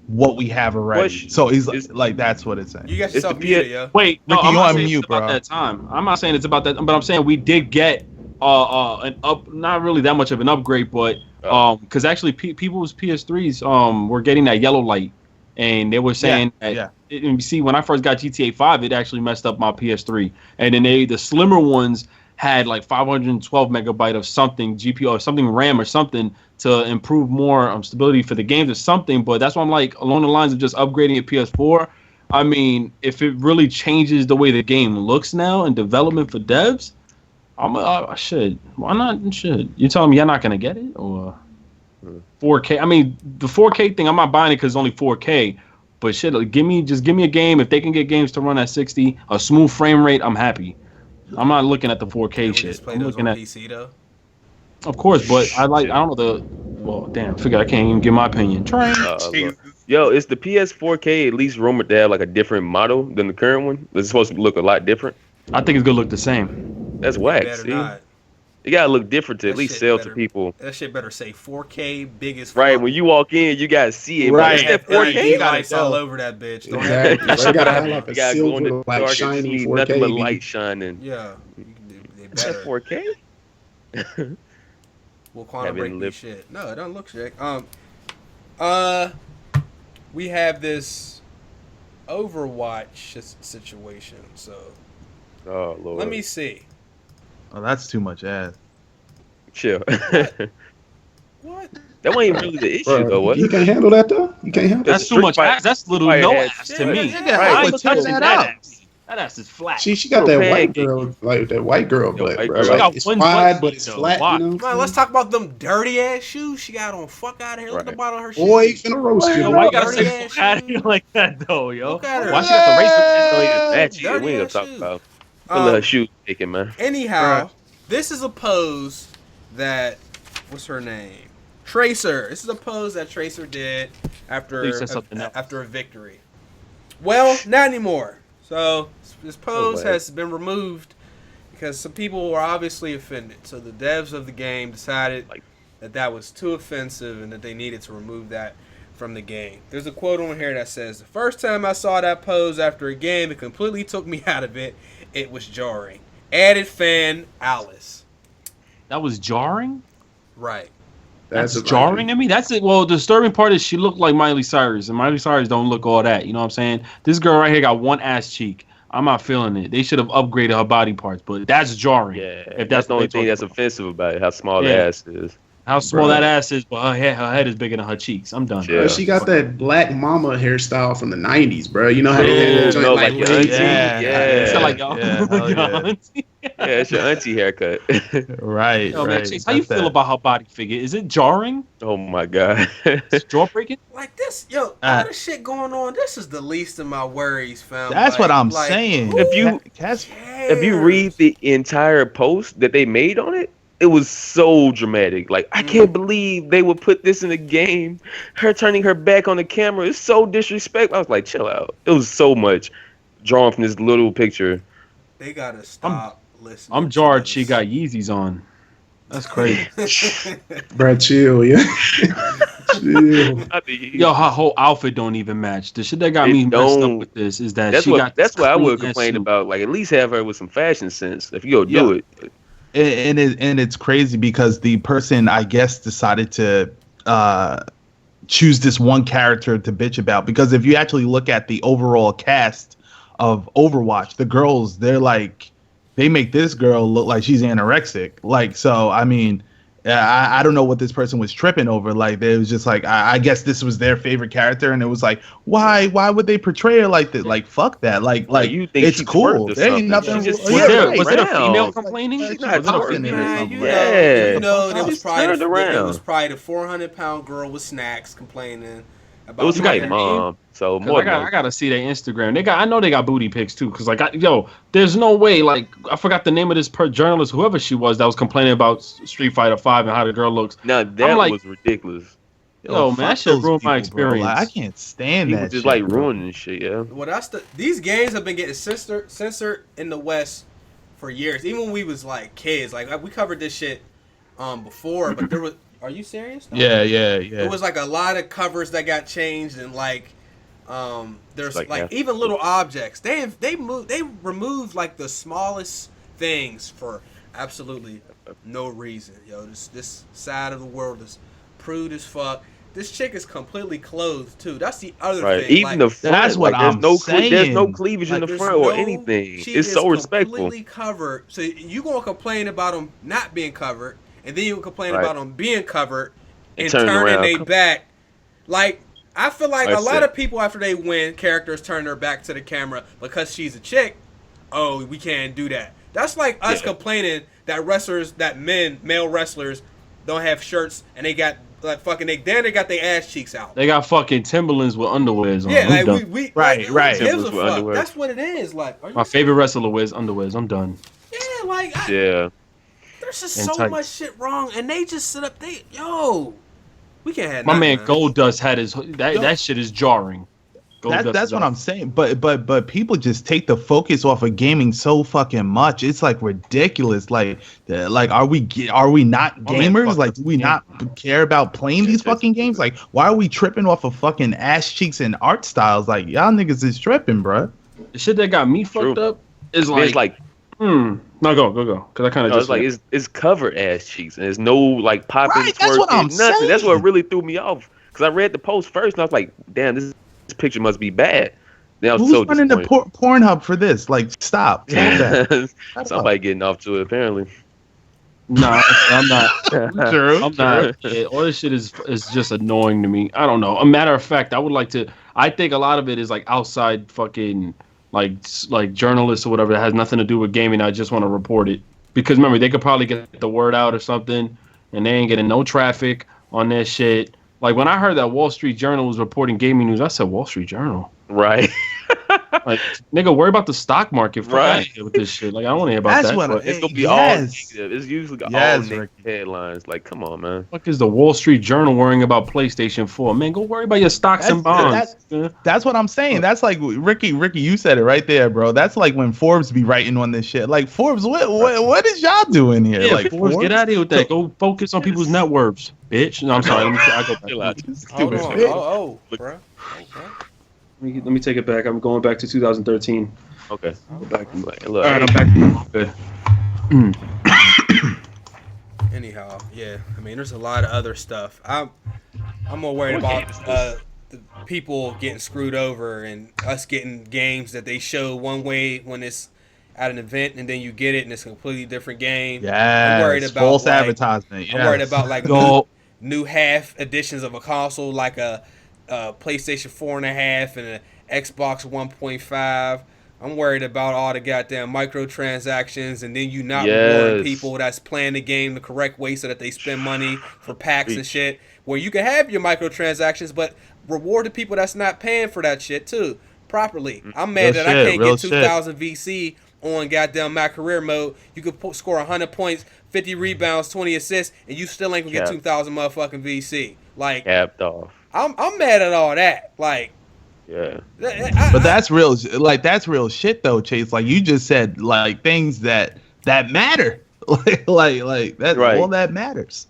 what we have already. So he's like, that's what it's saying. You got It's yourself the muted, P- yo. Wait, no, Ricky, I'm you not on saying mute, it's about bro. that time. I'm not saying it's about that, but I'm saying we did get an up, not really that much of an upgrade, but because actually people's PS3s were getting that yellow light, and they were saying that. Yeah. And you see, when I first got GTA 5, it actually messed up my PS3, and then the slimmer ones had like 512 megabyte of something GPU or something RAM or something to improve more stability for the games or something. But that's why I'm like, along the lines of just upgrading a PS4. I mean, if it really changes the way the game looks now and development for devs, I should. Why not? Should you telling me you're not gonna get it or 4K? I mean, the 4K thing, I'm not buying it because it's only 4K. But shit, like, give me a game. If they can get games to run at 60, a smooth frame rate, I'm happy. I'm not looking at the 4K We shit. just play I'm those looking on at, PC though. of course, but I don't know well, damn, I can't even give my opinion. Train. Look. Yo, is the PS4K at least rumored to have like a different model than the current one? It's supposed to look a lot different. I think it's gonna look the same. That's whack. Better See, not. it gotta look different to at That least shit sell better- to people. That shit better say 4K, biggest. Right, when you walk in, you gotta see it. Right. Right, that have 4K. LED gotta lights all know. over that bitch. Don't Exactly. have They gotta have like You a gotta go in the silver, like dark and just shiny need 4K. nothing but light shining. Yeah, they Is that better. 4K? We'll quantum Having break lived- this shit. No, it don't look shit. We have this Overwatch situation. So Oh Lord. let me see. Oh, that's too much ass. chill. What? That wasn't even really the issue Bro, though, was you it? can't handle that though. You can't handle. That's Street too much Fighter- ass. That's little Fighter no has- ass to me. Yeah, Right. I But ain't check touching that that out. ass. That ass is flat. She got Yo, that white pancake. girl, like that white girl Yo, butt, white bro. girl. She Like, got it's one wide, butt but it's though. flat. Why? You know what Man, I'm let's saying? talk about them dirty ass shoes she got on. Fuck out of here. Look at the Right. bottom of her shoes. Boy, you finna roast Yo, you. why you gotta Dirty say ass fuck out of shoes. here like that though, yo? Look at her. Why she got the race? Don't even match you. Dirty We ain't gonna ass talk shoes. about. Let her shoes taken, man. Anyhow, Bruh. this is a pose that what's her name? Tracer. This is a pose that Tracer did after Please say something else. after a victory. Well, not anymore. So this pose way. has been removed because some people were obviously offended. So the devs of the game decided that was too offensive and that they needed to remove that from the game. There's a quote on here that says, "The first time I saw that pose after a game, it completely took me out of it. It was jarring." Added fan Alice. That was jarring. Right. That's jarring to me. That's it. Well, the disturbing part is she looked like Miley Cyrus, and Miley Cyrus don't look all that. You know what I'm saying? This girl right here got one ass cheek. I'm not feeling it. They should have upgraded her body parts, but that's jarring. Yeah, if that's the what only they thing that's talking offensive about it. How small the Yeah. ass is. How small Bro. that ass is, but her head is bigger than her cheeks. I'm done. Yeah. Bro, she got that black mama hairstyle from the '90s, bro. You know how they had Yeah, that joint no, like like your lazy? auntie. Yeah. Sound like y'all. Yeah, hell yeah. auntie. Yeah, it's your auntie haircut. Right, Yo, man, right. Chase, how you That's feel that. about her body figure? Is it jarring? Oh my god. It's jaw breaking? Like this, yo, all this shit going on. This is the least of my worries, fam. That's what I'm like, saying. who If you- Cass, If you read the entire post that they made on it, it was so dramatic. Like, I can't believe they would put this in the game. Her turning her back on the camera is so disrespectful. I was like, chill out. It was so much drawn from this little picture. They gotta stop listening. I'm to jarred this. she got Yeezys on. That's crazy. Bro, chill, yeah. Chill. Yo, her whole outfit don't even match. The shit that got It me messed up don't. with this is that That's she got that's this what I would clean ass complain suit. about. Like, at least have her with some fashion sense. If you go do it. and it's crazy because the person I guess decided to choose this one character to bitch about, because if you actually look at the overall cast of Overwatch, the girls, they make this girl look like she's anorexic. Like, so I mean, I don't know what this person was tripping over. Like, it was just like, I guess this was their favorite character, and it was like, why would they portray her like that? Like, fuck that. Like you think it's she cool. twerked or There ain't something. nothing. She just Was it a around. female complaining? She's not Was it a twerking. female? Man, something. you Yeah. know, there was She's probably turned around. there was probably the 400-pound girl with snacks complaining about. It was You got like their mom. So 'Cause more. I gotta see their Instagram. I know they got booty pics too. Cause like, there's no way. Like, I forgot the name of this journalist, whoever she was, that was complaining about Street Fighter 5 and how the girl looks. Now that like- was ridiculous. Yo, man, that shit those ruined my people, bro. experience. Like, I can't stand People that. just shit, like bro. ruining shit. Yeah. Well, these games have been getting censored in the West for years. Even when we was like kids, like we covered this shit before, but there was. Are you serious? No. Yeah. There was like a lot of covers that got changed, and like there's like even little objects. They removed like the smallest things for absolutely no reason. Yo, this side of the world is prude as fuck. This chick is completely clothed too. That's the other Right. thing. Even like, the front. That's what there's I'm no saying. there's no cleavage in the there's front or no- anything. she It's is so respectful. completely covered. So you gonna complain about them not being covered, and then you gonna complain Right. about them being covered and turning turning around. their back. Like I feel like That's a lot it. of people after they win, characters turn their back to the camera because she's a chick. Oh, we can't do that. That's like us Yeah. complaining that male wrestlers don't have shirts and they got like fucking they got their ass cheeks out. They got fucking Timberlands with underwears on. Yeah, I'm like done. we Right. Who gives a Timberlands with fuck? underwear. That's what it is. Like are you My favorite wrestler wears underwears. I'm done. Yeah, like Yeah. there's just And so tights. much shit wrong, and they just sit up. We can't have My nothing, man Goldust had his that shit is jarring. Goldust That's is what out. I'm saying. But people just take the focus off of gaming so fucking much. It's like ridiculous. Like are we not My man gamers? fucked Like up do we the not care about playing these Yeah, fucking games? Like why are we tripping off of fucking ass cheeks and art styles? Like y'all niggas is tripping, bruh. The shit that got me True. fucked up is I mean, it's like no, go. Because I kind of no, just it's like it's covered ass cheeks and there's no like popping, Right, that's what twerking, I'm nothing. That's what saying. really threw me off. Because I read the post first and I was like, damn, this picture must be bad. Then I was Who's so running the disappointed. Pornhub for this? Like stop. Stop that. Somebody getting off to it apparently. nah, I'm not. True. I'm not. Yeah, all this shit is just annoying to me. I don't know. A matter of fact, I think a lot of it is like outside fucking like journalists or whatever that has nothing to do with gaming. I just want to report it because remember they could probably get the word out or something, and they ain't getting no traffic on their shit. Like when I heard that Wall Street Journal was reporting gaming news, I said Wall Street Journal. Right. Like nigga, worry about the stock market. Fuck Right. outta here with this shit. Like I don't want to hear about That's that. what But It's gonna be Yes. all negative. It's usually all Yes, negative Ricky. headlines. Like, come on, man. fuck is the Wall Street Journal worrying about PlayStation 4? Man, go worry about your stocks and bonds. That's what I'm saying. That's like Ricky, you said it right there, bro. That's like when Forbes be writing on this shit. Like Forbes, what is y'all doing here? Yeah, like Forbes, get out of here with that. Go focus on people's net worths, bitch. No, I'm sorry. I go back. Chill out. Hold on. Stupid. Bro. Let me take it back. I'm going back to 2013. Okay. Back. Look, All right, I'm back. Okay. Anyhow, yeah. I mean, there's a lot of other stuff. I'm more worried about the people getting screwed over and us getting games that they show one way when it's at an event and then you get it and it's a completely different game. Yeah, I'm worried about false like, advertisement. I'm worried about like Go. new half editions of a console, like a PlayStation 4.5 and an Xbox 1.5. I'm worried about all the goddamn microtransactions, and then you not rewarding Yes. people that's playing the game the correct way so that they spend money for packs and shit. Where you can have your microtransactions, but reward the people that's not paying for that shit too properly. I'm mad Real that I shit, can't real get shit. 2,000 VC on goddamn my career mode. You could score 100 points, 50 rebounds, 20 assists, and you still ain't gonna get Cap. 2,000 motherfucking VC. Like capped off. I'm mad at all that. Like. Yeah. But that's real. Like that's real shit though, Chase. Like you just said, like things that matter. like that. Right. All that matters.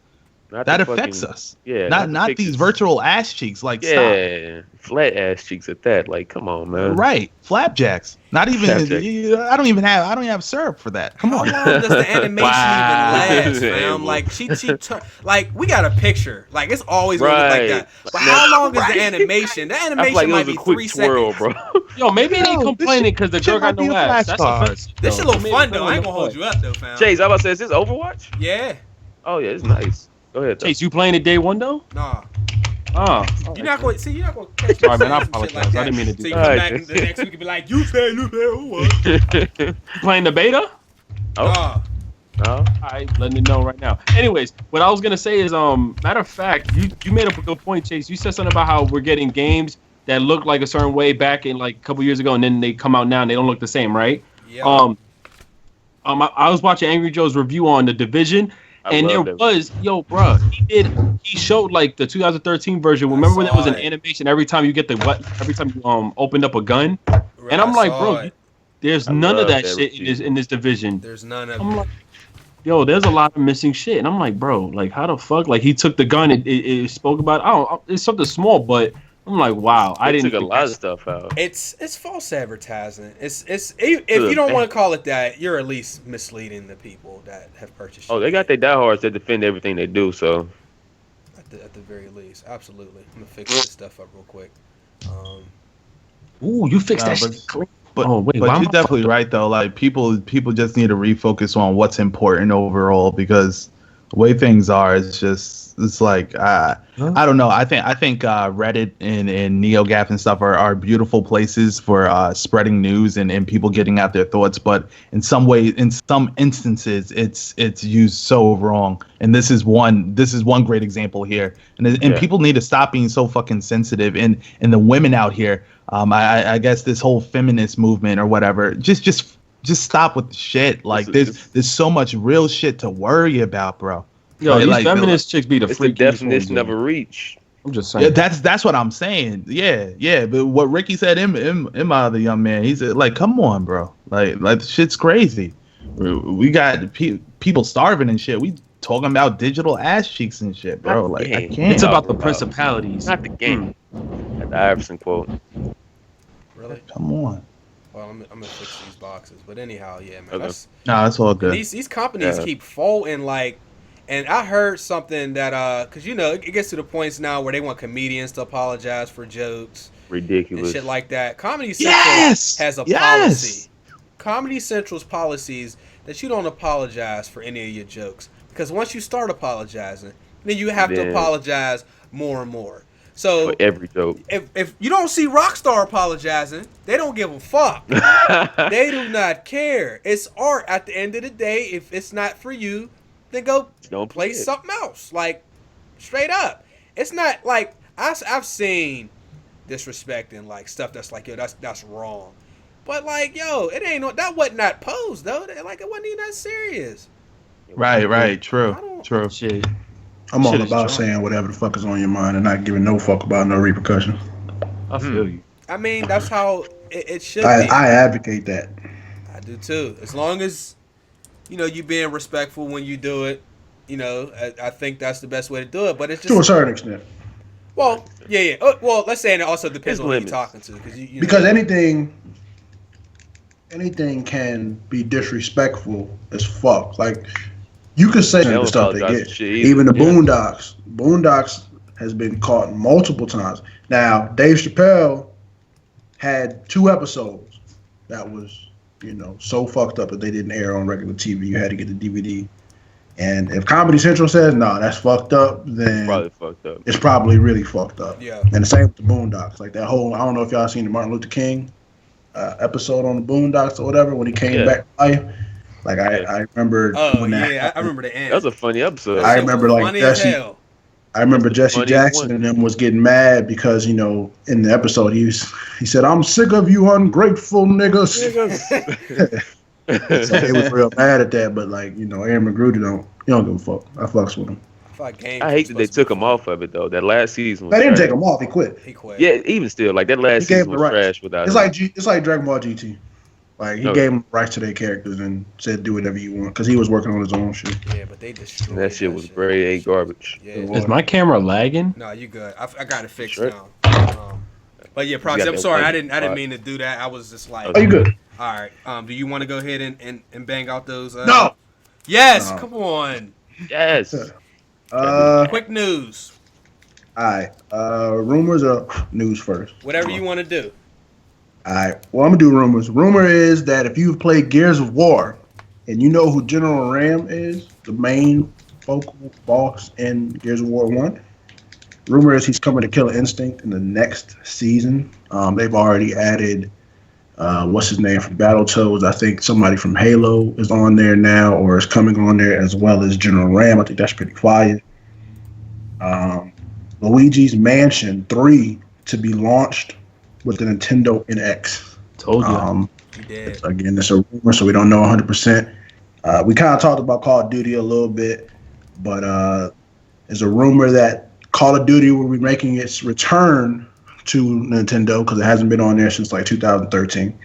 Not That the affects fucking- us. Yeah. Not the these pictures. virtual ass cheeks. Like Yeah. Flat ass cheeks at that. Like, come on, stop. man. Right. Flapjacks. Not even. Flapjack. I don't even have syrup for that. Come How on. long does the animation Wow. even last, fam? Like like we got a picture. Like it's always gonna look like Right. that. But how long is the animation? The I feel animation like it might was be a quick 3 twirl, seconds. bro. Yo, maybe they Yo, this complaining because the shit girl got might be no a ass. That's flashcard. offensive. This shit though. look Maybe fun they though. I ain't don't gonna hold you up though, fam. Chase, I was about to say, is this Overwatch? Yeah. Oh yeah, it's nice. Go ahead. Though. Chase, you playing it day one though? Nah. Oh, You're not going to catch Sorry, man, I some shit apologize. like I that. didn't mean to do So you that. come back the next week and be like, you said what? You playing the beta? Nah. No. All right, letting it know right now. Anyways, what I was gonna say is, matter of fact, you made up a good point, Chase. You said something about how we're getting games that look like a certain way back in like a couple years ago, and then they come out now and they don't look the same, right? Yeah. I was watching Angry Joe's review on The Division, and there was, bro, he showed like the 2013 version. Remember when there was an animation every time you opened up a gun? And I'm like, bro, there's none of that shit in this Division. There's none of I'm it. like, there's a lot of missing shit, and I'm like, bro, like how the fuck? Like he took the gun, it spoke about, it's something small, but I'm like, wow, I didn't took a lot of stuff out. It's false advertising. It's if you don't want to call it that, you're at least misleading the people that have purchased. Oh, they got their diehards that defend everything they do. So at the very least, absolutely. I'm gonna fix this stuff up real quick. Ooh, you fixed that shit clean. But wait, you're definitely right though. Like people just need to refocus on what's important overall, because the way things are, it's like I don't know. I think Reddit and NeoGAF and stuff are beautiful places for spreading news and people getting out their thoughts. But in some instances, it's used so wrong. And this is one great example here. And people need to stop being so fucking sensitive. And the women out here, I guess this whole feminist movement or whatever, just stop with the shit. Like there's so much real shit to worry about, bro. Yo, these feminist chicks be the freak. The definition of a reach. I'm just saying. Yeah, that's what I'm saying. Yeah. But what Ricky said, him other young man, he said, like, come on, bro. Like shit's crazy. We got people starving and shit. We talking about digital ass cheeks and shit, bro. Like, I can't. It's about the principalities, not the game. The Iverson quote. Really? Come on. Well, I'm gonna fix these boxes. But anyhow, yeah, man. Okay. That's all good. These companies keep folding like. And I heard something that, because, it gets to the points now where they want comedians to apologize for jokes. Ridiculous. And shit like that. Comedy Central has a policy. Comedy Central's policies that you don't apologize for any of your jokes. Because once you start apologizing, then you have to apologize more and more. So for every joke. If you don't see Rockstar apologizing, they don't give a fuck. They do not care. It's art at the end of the day. If it's not for you, then go play something else. Like, straight up. It's not like I've seen disrespect and like stuff that's like, yo, that's wrong. But like, yo, it ain't that wasn't that posed though. Like, it wasn't even that serious. Right. True. Shit. I'm all about saying whatever the fuck is on your mind and not giving no fuck about no repercussions. I feel you. I mean, that's how it should be. I advocate that. I do too. As long as you being respectful when you do it. I think that's the best way to do it. But it's just to a certain extent. Well, yeah. Well, let's say it also depends on who you're talking to, because anything can be disrespectful as fuck. Like you could say the stuff they get. Even the Boondocks. Boondocks has been caught multiple times. Now Dave Chappelle had 2 episodes that was so fucked up that they didn't air on regular TV. You had to get the DVD. And if Comedy Central says, no, that's fucked up, then probably fucked up. It's probably really fucked up. Yeah. And the same with the Boondocks. Like that whole, I don't know if y'all seen the Martin Luther King episode on the Boondocks or whatever when he came back to life. Like I remember. Oh yeah, I remember the end. That was a funny episode. I remember like Jesse Jackson and them was getting mad because in the episode he said, "I'm sick of you ungrateful niggas." So they was real mad at that, but like Aaron McGruder don't give a fuck. I fucks with him. I hate that they took him off of it though. That last season was they didn't take him off. He quit. Yeah, even still, like that last season was trash without. It's like Dragon Ball GT. Like he gave them rights to their characters and said do whatever you want because he was working on his own shit. Yeah, but they destroyed that shit. Was very garbage. Yeah. Is my camera lagging? No, you good. I got it fixed now. But yeah, Proxy, I'm sorry. I didn't mean to do that. I was just like, oh, you good? All right. Do you want to go ahead and bang out those? No. Yes. No. Come on. Yes. Quick news. All right. Rumors or news first? Whatever you want to do. All right. Well, I'm gonna do rumors. Rumor is that if you've played Gears of War and you know who General Ram is, the main focal boss in Gears of War 1. Rumor is he's coming to Killer Instinct in the next season. They've already added, what's his name from Battletoads? I think somebody from Halo is on there now or is coming on there, as well as General Ram. I think that's pretty fire. Luigi's Mansion 3 to be launched with the Nintendo NX. Told you. Again, it's a rumor, so we don't know 100%. We kind of talked about Call of Duty a little bit, but there's a rumor that Call of Duty will be making its return to Nintendo because it hasn't been on there since like 2013.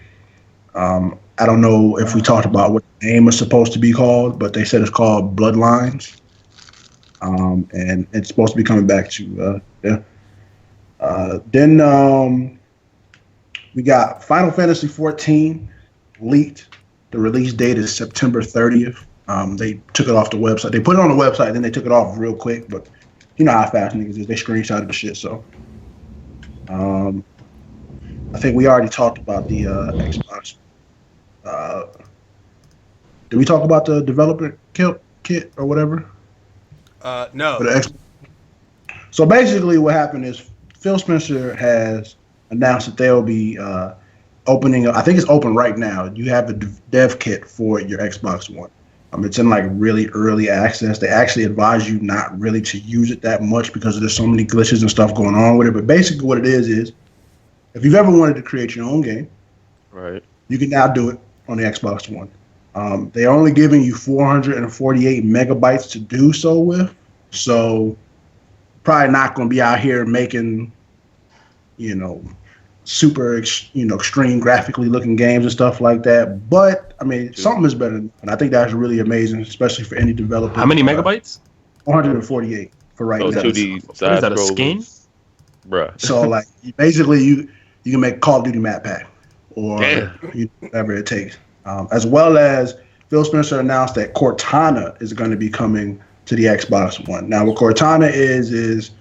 I don't know if we talked about what the name is supposed to be called, but they said it's called Bloodlines. And it's supposed to be coming back to then we got Final Fantasy 14 leaked. The release date is September 30th. They took it off the website. They put it on the website, then they took it off real quick. But you know how fast niggas is. They screenshotted the shit. So I think we already talked about the Xbox. Did we talk about the developer kit or whatever? No. So basically what happened is Phil Spencer has announced that they'll be opening, I think it's open right now. You have the dev kit for your Xbox One. It's in like really early access. They actually advise you not really to use it that much because there's so many glitches and stuff going on with it. But basically what it is if you've ever wanted to create your own game, right, you can now do it on the Xbox One. They're only giving you 448 megabytes to do so with. So probably not going to be out here making, super, extreme graphically looking games and stuff like that. But, I mean, something is better. And I think that's really amazing, especially for any developer. How many megabytes? 148 for right now. 2D side is that, a skin? Bruh. So, like, basically, you can make Call of Duty map pack or whatever it takes. As well as Phil Spencer announced that Cortana is going to be coming to the Xbox One. Now, what Cortana is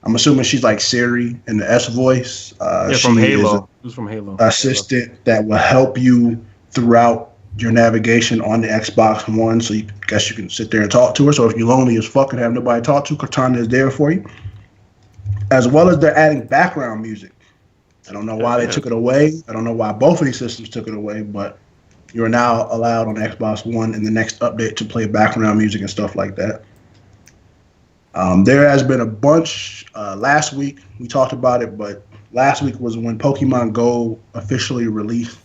I'm assuming she's like Siri in the S voice. From Halo. Who's from Halo? Assistant that will help you throughout your navigation on the Xbox One. So you guess you can sit there and talk to her. So if you're lonely as fuck and have nobody to talk to, Cortana is there for you. As well as they're adding background music. I don't know why they took it away. I don't know why both of these systems took it away, but you are now allowed on Xbox One in the next update to play background music and stuff like that. There has been a bunch. Last week, we talked about it, but last week was when Pokemon Go officially released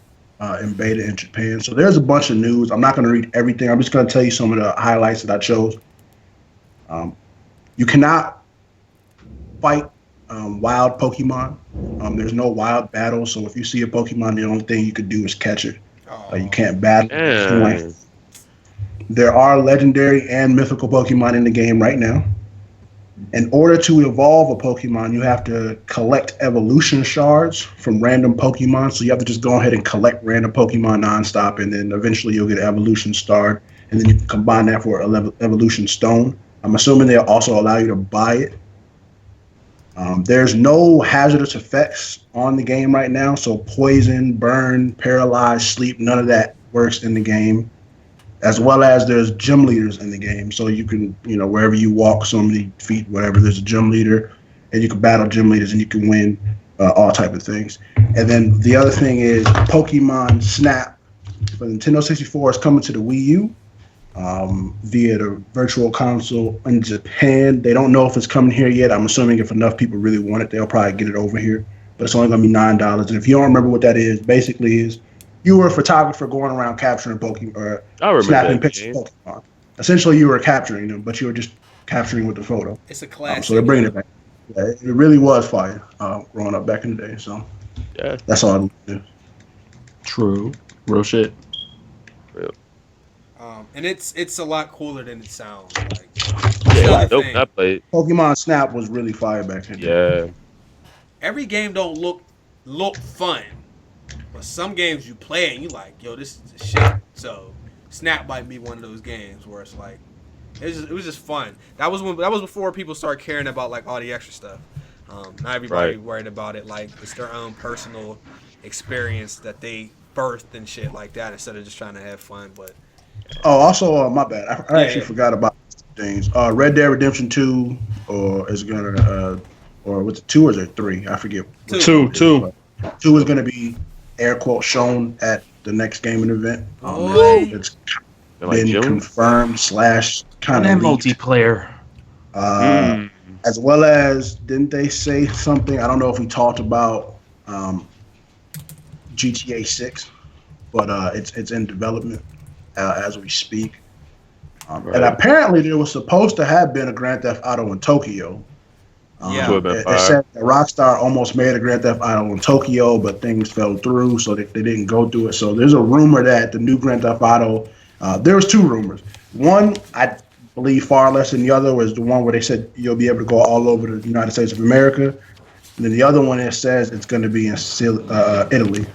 in beta in Japan. So there's a bunch of news. I'm not going to read everything. I'm just going to tell you some of the highlights that I chose. You cannot fight wild Pokemon. There's no wild battle. So if you see a Pokemon, the only thing you could do is catch it. You can't battle. There are legendary and mythical Pokemon in the game right now. In order to evolve a Pokemon, you have to collect evolution shards from random Pokemon. So you have to just go ahead and collect random Pokemon nonstop, and then eventually you'll get an evolution star, and then you can combine that for an evolution stone. I'm assuming they'll also allow you to buy it. There's no hazardous effects on the game right now, so poison, burn, paralyze, sleep, none of that works in the game. As well as there's gym leaders in the game, so you can, wherever you walk so many feet, whatever, there's a gym leader, and you can battle gym leaders and you can win all type of things. And then the other thing is Pokemon Snap for Nintendo 64 is coming to the Wii U via the Virtual Console in Japan. They don't know if it's coming here yet. I'm assuming if enough people really want it, they'll probably get it over here. But it's only going to be $9. And if you don't remember what that is, basically is you were a photographer going around capturing Pokemon or snapping pictures of Pokemon. Essentially, you were capturing them, but you were just capturing with the photo. It's a classic. So they're bringing it back. Yeah, it really was fire growing up back in the day. So that's all I do. True. Real shit. Real. And it's a lot cooler than it sounds. Like, dope. I played. Pokemon Snap was really fire back in the day. Yeah. Every game don't look fun. But some games you play and you like, yo, this is the shit. So Snap might be one of those games where it's like, it was just fun. That was before people started caring about like all the extra stuff. Not everybody worried about it. Like it's their own personal experience that they birthed and shit like that instead of just trying to have fun. But also, my bad. I actually forgot about things. Red Dead Redemption 2, or is gonna, or what's it, 2 or is it 3? I forget. Two. 2 is gonna be air quote shown at the next gaming event. Boy. It's Like been June? confirmed / kind And of multiplayer. As well as, didn't they say something? I don't know if we talked about GTA 6, but it's in development as we speak. Right. And apparently there was supposed to have been a Grand Theft Auto in Tokyo. Yeah. It said that Rockstar almost made a Grand Theft Auto in Tokyo, but things fell through, so they didn't go through it. So there's a rumor that the new Grand Theft Auto, there was 2 rumors. One, I believe far less than the other, was the one where they said you'll be able to go all over the United States of America. And then the other one, it says it's going to be in Italy.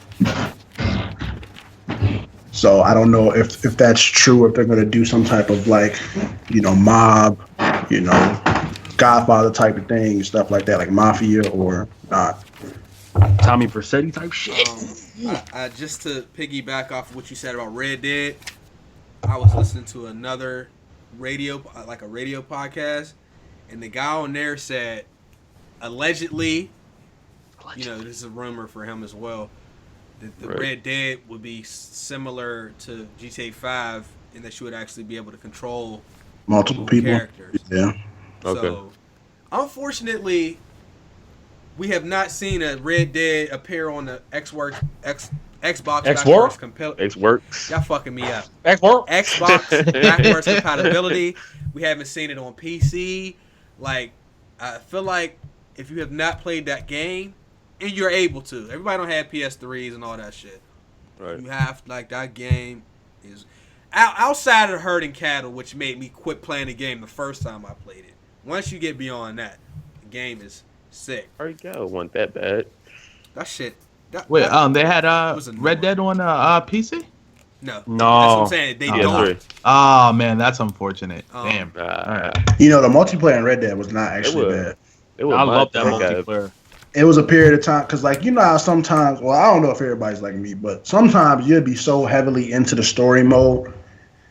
So I don't know if that's true, if they're going to do some type of like, mob, Godfather type of thing, stuff like that, like Mafia or not. Tommy Vercetti type shit. I just to piggyback off of what you said about Red Dead, I was listening to another radio podcast, and the guy on there said, allegedly, this is a rumor for him as well, that the Red Dead would be similar to GTA 5 in that you would actually be able to control multiple people. Characters. Yeah. Okay. So, unfortunately, we have not seen a Red Dead appear on the Xbox backwards compatibility. X-Works. Y'all fucking me up. Xbox. Xbox backwards compatibility. We haven't seen it on PC. Like, I feel like if you have not played that game, and you're able to, everybody don't have PS3s and all that shit. Right. You have, that game is outside of herding cattle, which made me quit playing the game the first time I played it. Once you get beyond that, the game is sick. There you go. Want that bad? That shit. They had Red Dead on PC? No. No. That's what I'm saying. They don't. Oh man, that's unfortunate. Damn. The multiplayer in Red Dead was not actually bad. I love that multiplayer. It was a period of time, because how sometimes, well, I don't know if everybody's like me, but sometimes you'd be so heavily into the story mode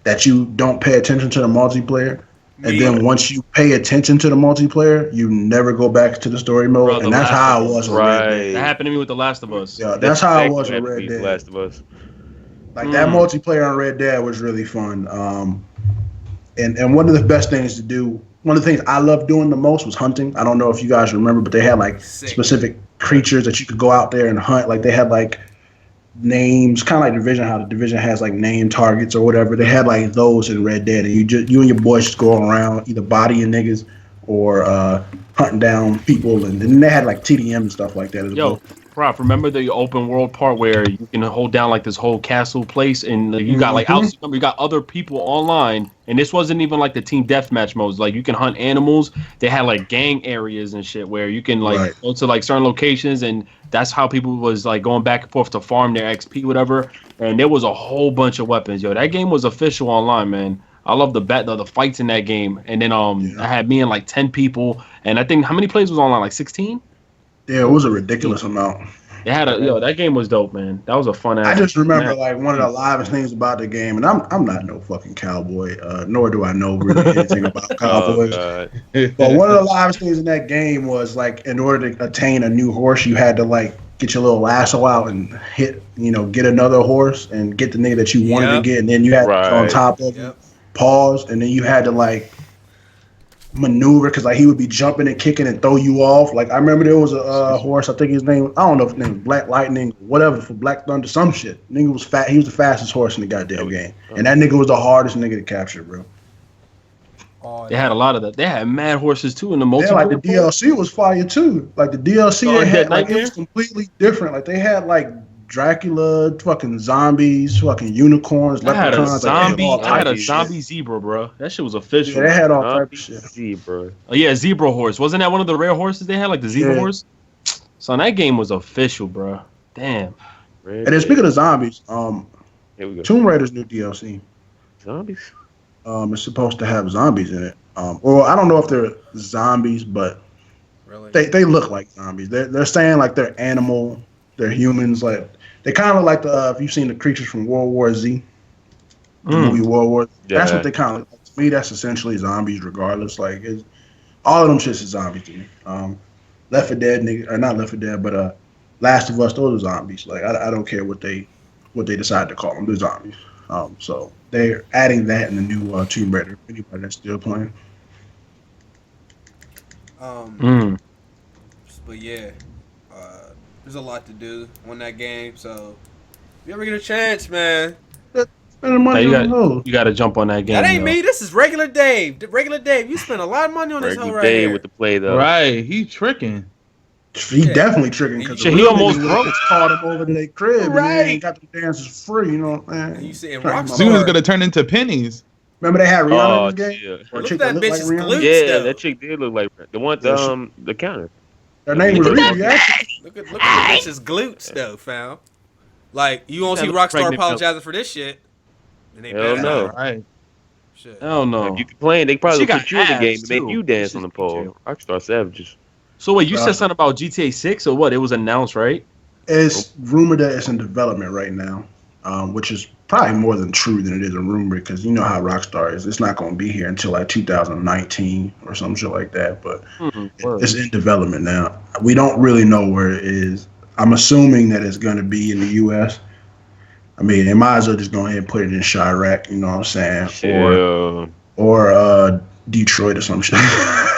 that you don't pay attention to the multiplayer. And then once you pay attention to the multiplayer, you never go back to the story mode. Bro, and that's how I was with Red Dead. That happened to me with The Last of Us. Yeah, that's how I was with Red Dead. Last of Us. Like that multiplayer on Red Dead was really fun. And one of the best things to do, one of the things I loved doing the most was hunting. I don't know if you guys remember, but they had specific creatures that you could go out there and hunt. Like they had names, kind of like Division, how the Division has name targets or whatever. They had those in Red Dead, and you and your boys just go around either bodying niggas or hunting down people, and then they had TDM and stuff like that as well. Prof, remember the open world part where you can hold down this whole castle place, and you got you got other people online, and this wasn't even the team deathmatch modes. You can hunt animals. They had gang areas and shit where you can go to certain locations, and that's how people was going back and forth to farm their XP, whatever. And there was a whole bunch of weapons. That game was official online, man. I love the fights in that game. And then I had me and 10 people, and I think how many players was online? 16. Yeah, it was a ridiculous amount. It had that game was dope, man. That was a fun ass. I just remember one of the livest things about the game, and I'm not no fucking cowboy, nor do I know really anything about cowboys. But one of the livest things in that game was in order to attain a new horse, you had to get your little lasso out and hit, get another horse and get the nigga that you wanted to get, and then you had to on top of it, pause, and then you had to maneuver, because he would be jumping and kicking and throw you off. I remember there was a horse, I think his name, I don't know if his name was Black Lightning, whatever, for Black Thunder, some shit. Nigga was fat. He was the fastest horse in the goddamn game, and that nigga was the hardest nigga to capture, bro. They had a lot of that. They had mad horses too in the multiplayer. Yeah, the DLC was fire too. The DLC they had, it was completely different. They had Dracula, fucking zombies, fucking unicorns, leprechauns. I had a zombie zebra, bro. That shit was official. Yeah, they had all type of shit. Zebra. Oh yeah, zebra horse. Wasn't that one of the rare horses they had, the zebra horse? So that game was official, bro. Damn. And then speaking of zombies, here we go. Tomb Raider's new DLC. Zombies. It's supposed to have zombies in it. Well, I don't know if they're zombies, but really? they look like zombies. They're saying they're animal, they're humans. They kind of look if you've seen the creatures from World War Z, the movie World War. That's what they kind of look like to me, that's essentially zombies, regardless. Like, all of them shits is zombies to me. Left 4 Dead, nigga, or not Left 4 Dead, but Last of Us, those are zombies. Like, I don't care what they decide to call them. They're zombies. So they're adding that in the new Tomb Raider. Anybody that's still playing. But yeah, there's a lot to do on that game. So if you ever get a chance, man. You got to jump on that game. That ain't me. This is regular Dave. Regular Dave. You spent a lot of money on this hoe right Dave here. with the play though. Right, he tricking. He definitely tricking because he almost broke. Called him over to their crib. Right, and he got the dances free. You know what I'm saying? You saying Soon is gonna turn into pennies. Remember they had Rihanna in this game? Yeah. Or a Look chick at that looked bitch's like Rihanna? glutes. Yeah, though. that chick did look like the one, the counter. Her name was Riri. Actually. Look at the bitch's glutes though, fam. Like you won't see Rockstar apologizing for this shit. And they Hell no. Right. Shit. Hell no. If you complain, they probably She got put you in the game abs, and make too. you dance on the She's pole. Rockstar Savages. So wait, you said something about GTA 6 or what? It was announced, right? It's rumored that it's in development right now, which is probably more than true than it is a rumor because you know how Rockstar is. It's not going to be here until like 2019 or some shit like that, but it's in development now. We don't really know where it is. I'm assuming that it's going to be in the U.S. I mean, they might as well just go ahead and put it in Chirac, you know what I'm saying? Yeah. Or Detroit or some shit.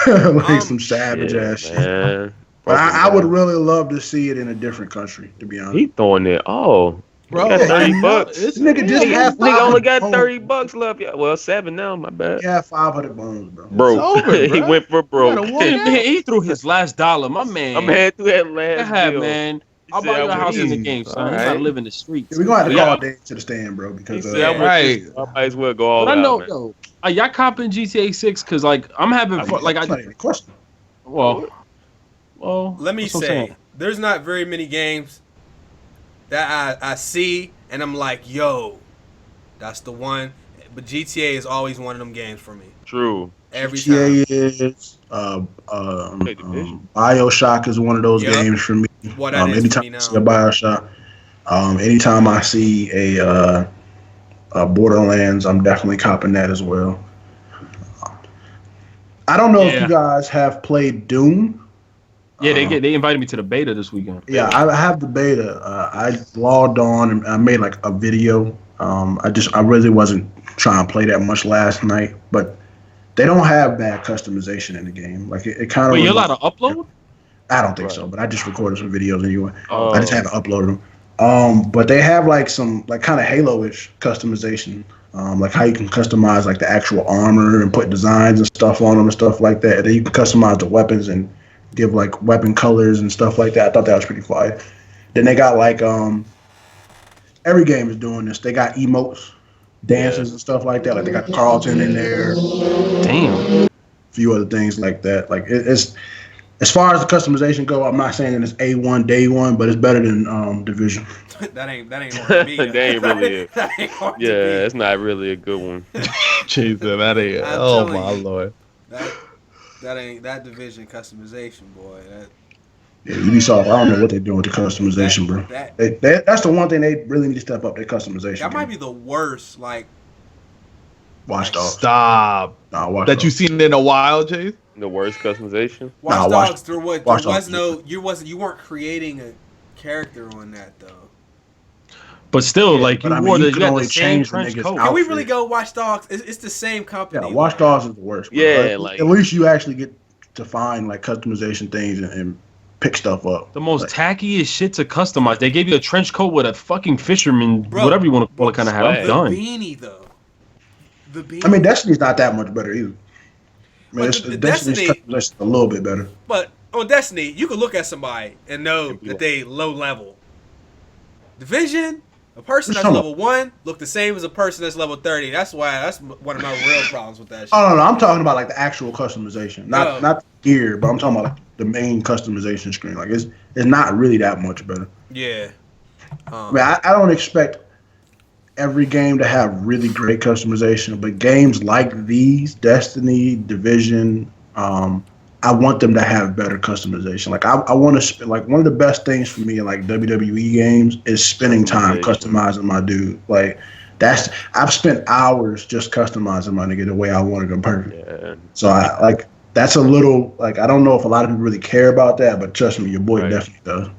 Like some savage ass shit. But I would really love to see it in a different country, to be honest. He throwing it. Oh, Bro, got 30 bucks. This nigga just had Nigga only got 500 $30 bones. left. Yeah, well, 7 now. My bad. He had 500 bones, bro. Broke. over, He bro. went for broke. He threw his last dollar, my man. I'm heading through that last deal. Man. I'll He buy said, you a "I house in the would game, eat." son. You All gotta right. live in the streets. We're going to have to call Dave to the stand, bro, He because said, I Right. might as well go all But I know, out, man. yo, are y'all copping GTA 6? Because, like, I'm having fun. Like, that's not even a question. well, Let me that's what I'm say, saying. there's not very many games that I see and I'm like, yo, that's the one. But GTA is always one of them games for me. True. Every time. GTA is, Bioshock is one of those games for me. What that is for anytime me now. I see a Bioshock, anytime I see a Borderlands, I'm definitely copping that as well. I don't know if you guys have played Doom. Yeah, they invited me to the beta this weekend. Yeah, I have the beta. I logged on and I made like a video. I really wasn't trying to play that much last night, but they don't have bad customization in the game. Like it kind of. Wait, you're allowed to upload? I don't think so, but I just recorded some videos anyway. Oh. I just had to upload them. But they have like some like kind of Halo-ish customization. Like how you can customize like the actual armor and put designs and stuff on them and stuff like that. And then you can customize the weapons and give like weapon colors and stuff like that. I thought that was pretty fire. Then they got like every game is doing this. They got emotes, dances and stuff like that. Like they got Carlton in there. Damn. A few other things like that. Like it's as far as the customization go, I'm not saying that it's A1 day one, but it's better than Division. that ain't hard to be. That ain't really it. That ain't hard Yeah, to be. it's not really a good one. Jesus, that ain't. I'm Oh telling my you. lord. That ain't that Division customization, boy. Yeah, Ubisoft, I don't know what they're doing with the customization, bro. That's the one thing they really need to step up their customization. That might be the worst. Like Watch Dogs. Stop. Nah, Watch That Dogs. you seen in a while, Chase? The worst customization. Watch Watch- Dogs, there Watch was Dogs. no you weren't creating a character on that though. But still, like, but you I mean, wore you the, can you had only the same change the trench niggas coat. out. Can we Outfit. really go Watch Dogs? It's the same company. Yeah, Watch Dogs is the worst. Bro. Yeah, like- at least you actually get to find like customization things and pick stuff up. The most Like, tackiest shit to customize. They gave you a trench coat with a fucking fisherman, Bro, whatever you want to call it, kind of hat. I'm swag. The done. beanie though. The beanie. I mean, Destiny's not that much better either. I mean, But it's, the Destiny's Destiny- customization a little bit better. But on Destiny, you can look at somebody and know that they low level. Division, a person that's Come on. level 1 look the same as a person that's level 30. That's one of my real problems with that shit. Oh no, I'm talking about like the actual customization, not Oh. not the gear, but I'm talking about like, the main customization screen. Like it's not really that much better. Yeah. I mean, I don't expect every game to have really great customization, but games like these, Destiny, Division, I want them to have better customization. Like I want to like one of the best things for me in like WWE games is spending time customizing my dude. Like I've spent hours just customizing my nigga the way I wanted them perfect. Yeah. So I like that's a little like I don't know if a lot of people really care about that, but trust me, your boy definitely does.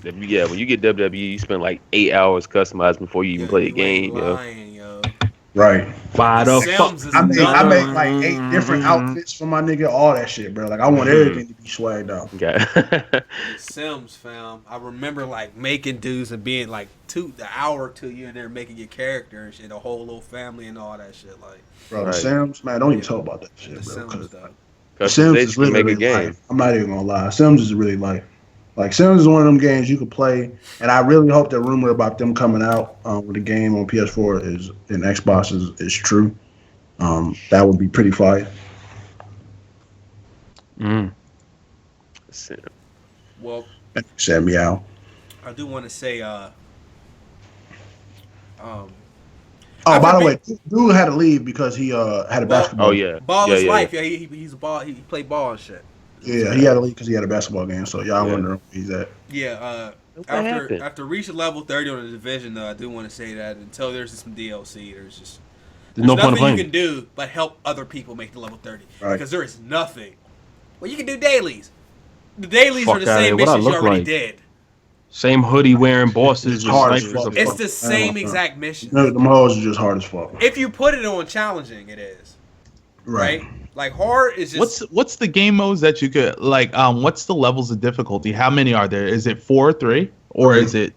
Yeah, when you get WWE, you spend like 8 hours customizing before you even play the game. Lying, yo. Right. Why the fuck? Sims is I another made one. like 8 different outfits for my nigga, all that shit, bro. Like I want everything to be swagged out. Okay. The Sims, fam. I remember like making dudes and being like the hour or 2 you in there making your character and shit, a whole little family and all that shit. Like, Bro, Right. The Sims, man, don't even talk about that shit, the bro. Sims, 'Cause though. The Sims is Customization make literally a game. life. I'm not even gonna lie. Sims is really life. Like Sims is one of them games you could play, and I really hope that rumor about them coming out with the game on PS4 and Xbox is true. That would be pretty fire. Well, Said meow. I do want to say, Oh, I've by the been- way, dude had to leave because he had a basketball. Oh yeah. ball yeah, is yeah, life. Yeah, he's a ball. He played ball and shit. Yeah, he had to leave because he had a basketball game. So y'all Yeah. wondering where he's at. Yeah. What happened? After reaching level 30 on the division, though, I do want to say that until there's some DLC, there's No point in nothing playing. you can do but help other people make the level 30. Right. Because there is nothing. Well, you can do dailies. The dailies Fuck are the outta same here. What I missions you look already like? did. Same hoodie wearing bosses. It's with hard as snipers fuck. and It's fuck. the same exact mission. No, them hoes are just hard as fuck. If you put it on challenging, it is. Right? Like hard is just What's the game modes that you could like? What's the levels of difficulty? How many are there? Is it 4, 3, or is it?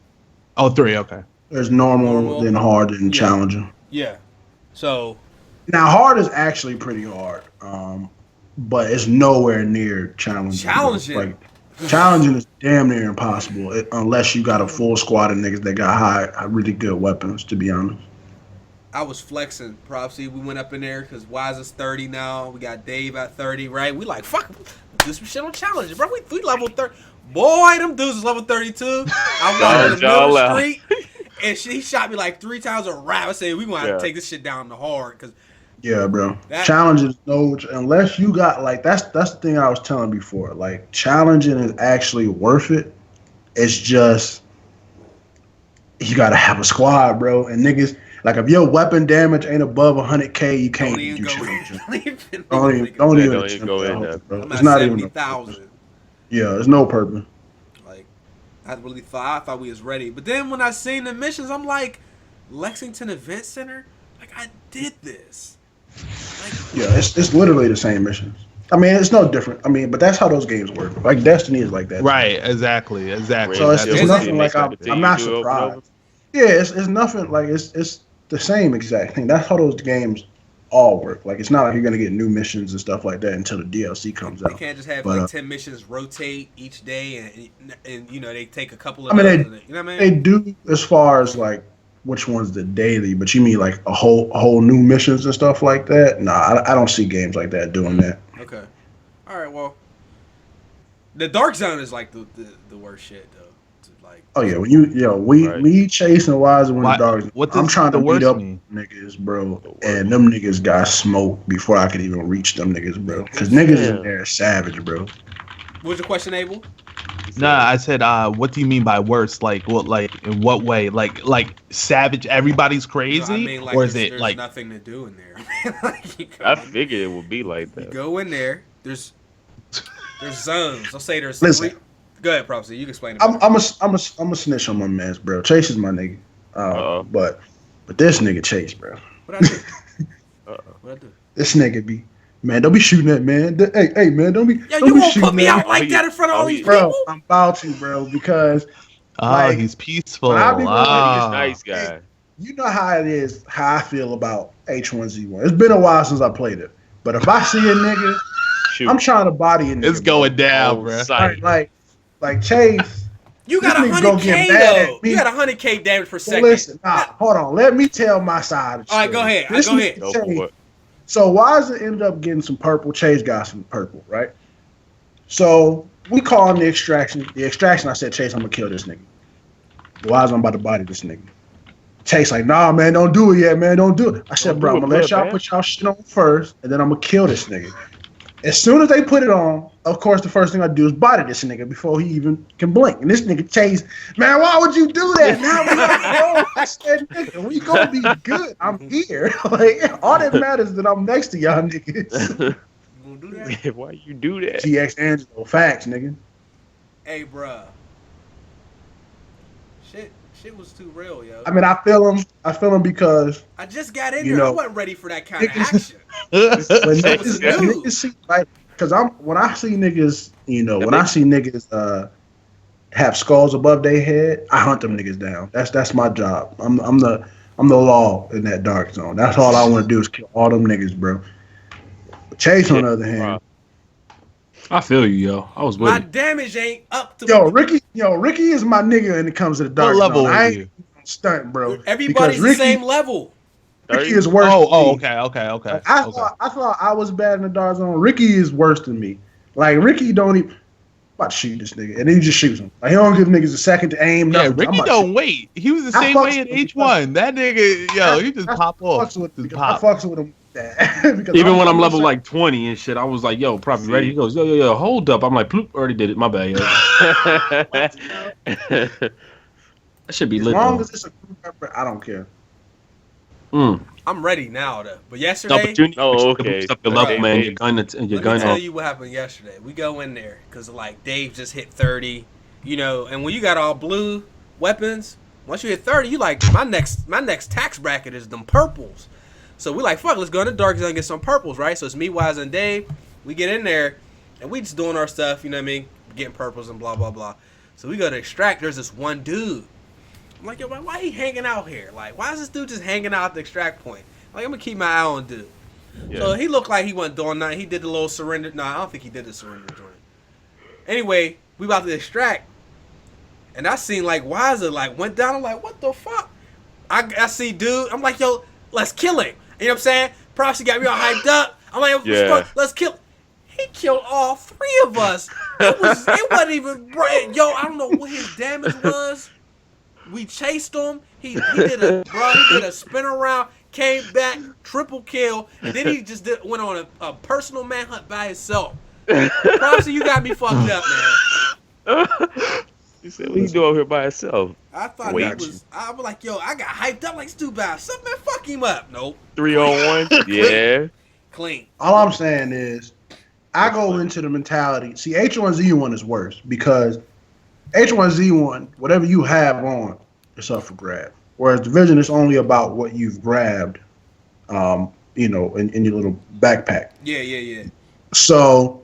Oh, 3. Okay. There's normal, then hard, then Yeah. challenging. yeah. So Now hard is actually pretty hard, but it's nowhere near challenging. Challenging. Like challenging is damn near impossible unless you got a full squad of niggas that got really good weapons. To be honest. I was flexing. Propsy, we went up in there because Wise is 30 now. We got Dave at 30, right? We like, fuck, do some shit on challenge, bro. We level 30. Boy, them dudes is level 32. I walked in the middle of the street, and he shot me like 3 times a rap. I said, we going to have to take this shit down to hard. Cause Yeah, bro. Challenges, no, unless you got, like, that's the thing I was telling before. Like, challenging is actually worth it. It's just, you got to have a squad, bro. And niggas, like, if your weapon damage ain't above 100K, you can't do shit. Don't even go that in there. hole, bro. I'm It's at not even 70,000. Yeah, there's no purpose. Like, I thought we was ready. But then when I seen the missions, I'm like, Lexington Event Center? Like, I did this. Like, Yeah, it's literally the same missions. I mean, it's no different. I mean, but that's how those games work. Like, Destiny is like that. Right. Exactly. So it's Is nothing it? like I'm not You do it over and surprised. over? Yeah, it's nothing like it's the same exact thing. That's how those games all work. Like it's not like you're gonna get new missions and stuff like that until the DLC comes they out. can't just have But, like 10 missions rotate each day and you know, they take a couple of I mean, those and you know what I They mean? do as far as like which one's the daily, but you mean like a whole new missions and stuff like that? Nah, I don't see games like that doing that. Okay. All right, well, the Dark Zone is like the worst shit though. Like, Oh yeah, when me Chase and Wise and Why- the dogs. what does I'm trying to the beat worst up mean? niggas, bro, and them niggas got smoked before I could even reach them niggas, bro. Because niggas in there are savage, bro. what's your question, Abel? Nah, I said, what do you mean by worse? Like what? Like in what way? Like savage? Everybody's crazy, No, I mean, like, or is there's it like? nothing to do in there? Like, you go, I figured it would be like you that. go in there. There's zones. I'll say there's Listen. 3. Go ahead, Prophecy. You can explain it. I'm better. a snitch on my mans, bro. Chase is my nigga, Uh-oh. but this nigga Chase, bro. What I do? What I do? This nigga be man. Don't be shooting at man. Hey man, don't be. Yo, don't you be won't shooting put me at out like that in front of all these bro. people. I'm about to, bro, because Oh, like, he's peaceful. when I be going, Ah. Nice guy. you know how it is. How I feel about H1Z1. It's been a while since I played it, but if I see a nigga, Shoot. I'm trying to body a nigga. It's going down, On bro. sight. Like Chase. You got This nigga gonna get 100K mad at though. me. You got 100K damage per So second. listen, hold on. Let me tell my side of the All right, story. go ahead. This Go ahead. nigga Go Chase- for it. So Wiser ended up getting some purple. Chase got some purple, right? So we call him the extraction. The extraction, I said, Chase, I'm gonna kill this nigga. Wiser, I'm about to body this nigga. Chase like, nah, man, don't do it yet, man. Don't do it. I said, Don't bro, do I'm it, gonna let blood, y'all man. put y'all shit on first, and then I'm gonna kill this nigga. As soon as they put it on, of course, the first thing I do is body this nigga before he even can blink. And this nigga Chase, man, why would you do that? Now we gotta go. I said, nigga, we gonna be good. I'm here. Like, all that matters is that I'm next to y'all niggas. You gonna do that? Why you do that? GX Angelo, facts, nigga. Hey, bruh. Shit was too real, yo. I mean, I feel him because I just got in there. I wasn't ready for that kind of action. when was new. niggas see, like, because when I see niggas, I see niggas have skulls above their head, I hunt them niggas down. That's my job. I'm the law in that dark zone. That's all I want to do is kill all them niggas, bro. Chase, on the other hand, I feel you, yo. I was with my it. damage ain't up to. Ricky is my nigga when it comes to the dark What level zone. I are ain't you? stunt, bro. Everybody's the same level. Ricky is worse. Okay. I thought I was bad in the dark zone. Ricky is worse than me. Like, Ricky don't even about to shoot this nigga, and then he just shoots him. Like, he don't give niggas a second to aim. Yeah, Nothing. Ricky don't wait. He was the same way in H1. That nigga, he just pop off. I fucks with him. Even when I'm level like 20 and shit, I was like, yo, probably ready. He goes, yo, hold up. I'm like, ploop, already did it. My bad, yo. That should be lit. As long as it's a group effort, I don't care. I'm ready now, though. But yesterday, okay. Up your level, man. Your gun and your gun. Let me tell you what happened yesterday. We go in there because like Dave just hit 30, and when you got all blue weapons, once you hit 30, you like my next tax bracket is them purples. So we like, fuck, let's go in the dark zone and get some purples, right? So it's me, Wise, and Dave. We get in there, and we just doing our stuff, you know what I mean? Getting purples and blah, blah, blah. So we go to extract. There's this one dude. I'm like, yo, why he hanging out here? Like, why is this dude just hanging out at the extract point? Like, I'm going to keep my eye on dude. Yeah. So he looked like he wasn't doing nothing. He did the little surrender. No, I don't think he did the surrender joint. Anyway, we about to extract. And I seen, like, Wiser, like, went down. I'm like, what the fuck? I see dude. I'm like, yo, let's kill him. You know what I'm saying? Proxy got me all hyped up. I'm like, let's kill. He killed all three of us. It wasn't even bright. Yo, I don't know what his damage was. We chased him. He did a spin around, came back, triple kill, and then he just went on a personal manhunt by himself. Proxy, you got me fucked up, man. He said, what you do over here by himself? I thought I was like, yo, I got hyped up like Stu Bow. Something, man, fuck him up. Nope. 3-on-1? Yeah. Clean. All I'm saying is, I go into the mentality. See, H1Z1 is worse because H1Z1, whatever you have on, it's up for grab. Whereas Division is only about what you've grabbed, in your little backpack. Yeah. So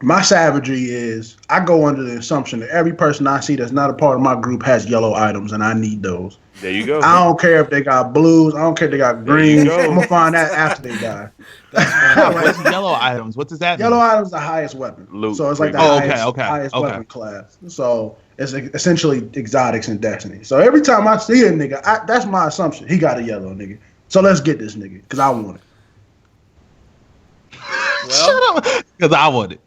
my savagery is I go under the assumption that every person I see that's not a part of my group has yellow items, and I need those. There you go. I don't care if they got blues. I don't care if they got greens. I'm going to find that after they die. What's yellow items? What does that mean? Yellow items the highest weapon. Loot. So it's like the highest weapon class. So it's essentially exotics and destiny. So every time I see a nigga, that's my assumption. He got a yellow nigga. So let's get this nigga because I want it. Well, because I want it.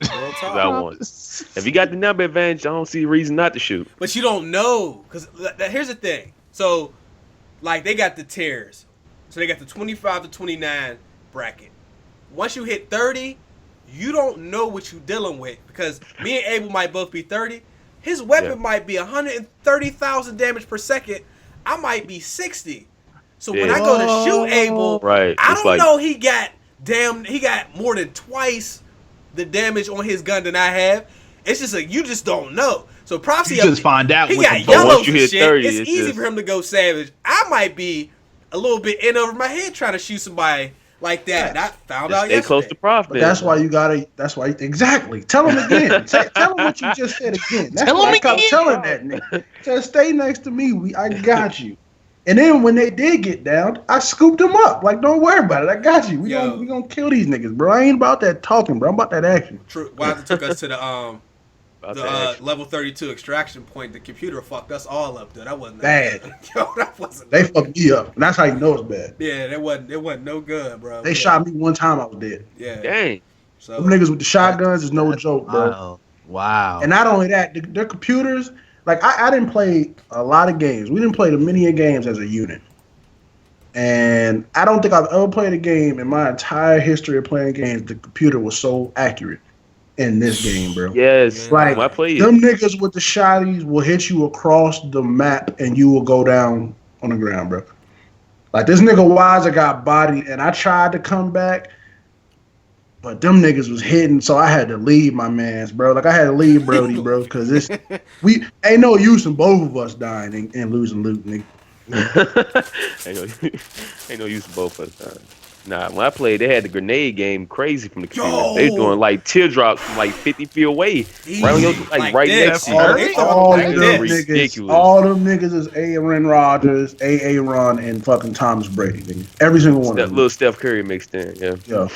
I want it. If you got the number advantage, I don't see a reason not to shoot. But you don't know because here's the thing. So, like, they got the tiers. So they got the 25 to 29 bracket. Once you hit 30, you don't know what you're dealing with because me and Abel might both be 30. His weapon might be 130,000 damage per second. I might be 60. So when I go to shoot Abel, I don't know he got more than twice the damage on his gun than I have. It's just you just don't know. So Propsy, you just find out. He got yellows and shit. 30, it's easy for him to go savage. I might be a little bit in over my head trying to shoot somebody like that. And I found out yesterday. Close to Prof. That's why you gotta. That's why exactly. Tell him again. Tell him what you just said again. That's why I kept telling that nigga. Just stay next to me. I got you. And then when they did get down, I scooped them up. Like, don't worry about it. I got you. We gonna kill these niggas, bro. I ain't about that talking, bro. I'm about that action. True. Wilder took us to the level 32 extraction point. The computer fucked us all up, dude. That wasn't bad. Yo, that wasn't. They fucked me up, and that's how you know it's bad. Yeah, it wasn't no good, bro. They shot me one time. I was dead. Yeah. Dang. So them niggas with the shotguns is no joke, bro. Wow. And not only that, their computers. Like, I didn't play a lot of games. We didn't play the many games as a unit. And I don't think I've ever played a game in my entire history of playing games. The computer was so accurate in this game, bro. Yes, Like, I play them it. niggas with the shotties will hit you across the map and you will go down on the ground, bro. Like, this nigga Wiser got bodied and I tried to come back, but them niggas was hitting, so I had to leave my mans, bro. Like, I had to leave Brody, bro, because we ain't no use in both of us dying and losing loot, nigga. ain't no use for both of us. Nah, when I played, they had the grenade game crazy from the computer. Yo! They doing like teardrops from like 50 feet away, Easy. right on your, right this. next to you. All Like them this. ridiculous. all them niggas is Aaron Rodgers, Ron, and fucking Thomas Brady, nigga. Every single one of them. Little Steph Curry mixed in, yeah. Yeah.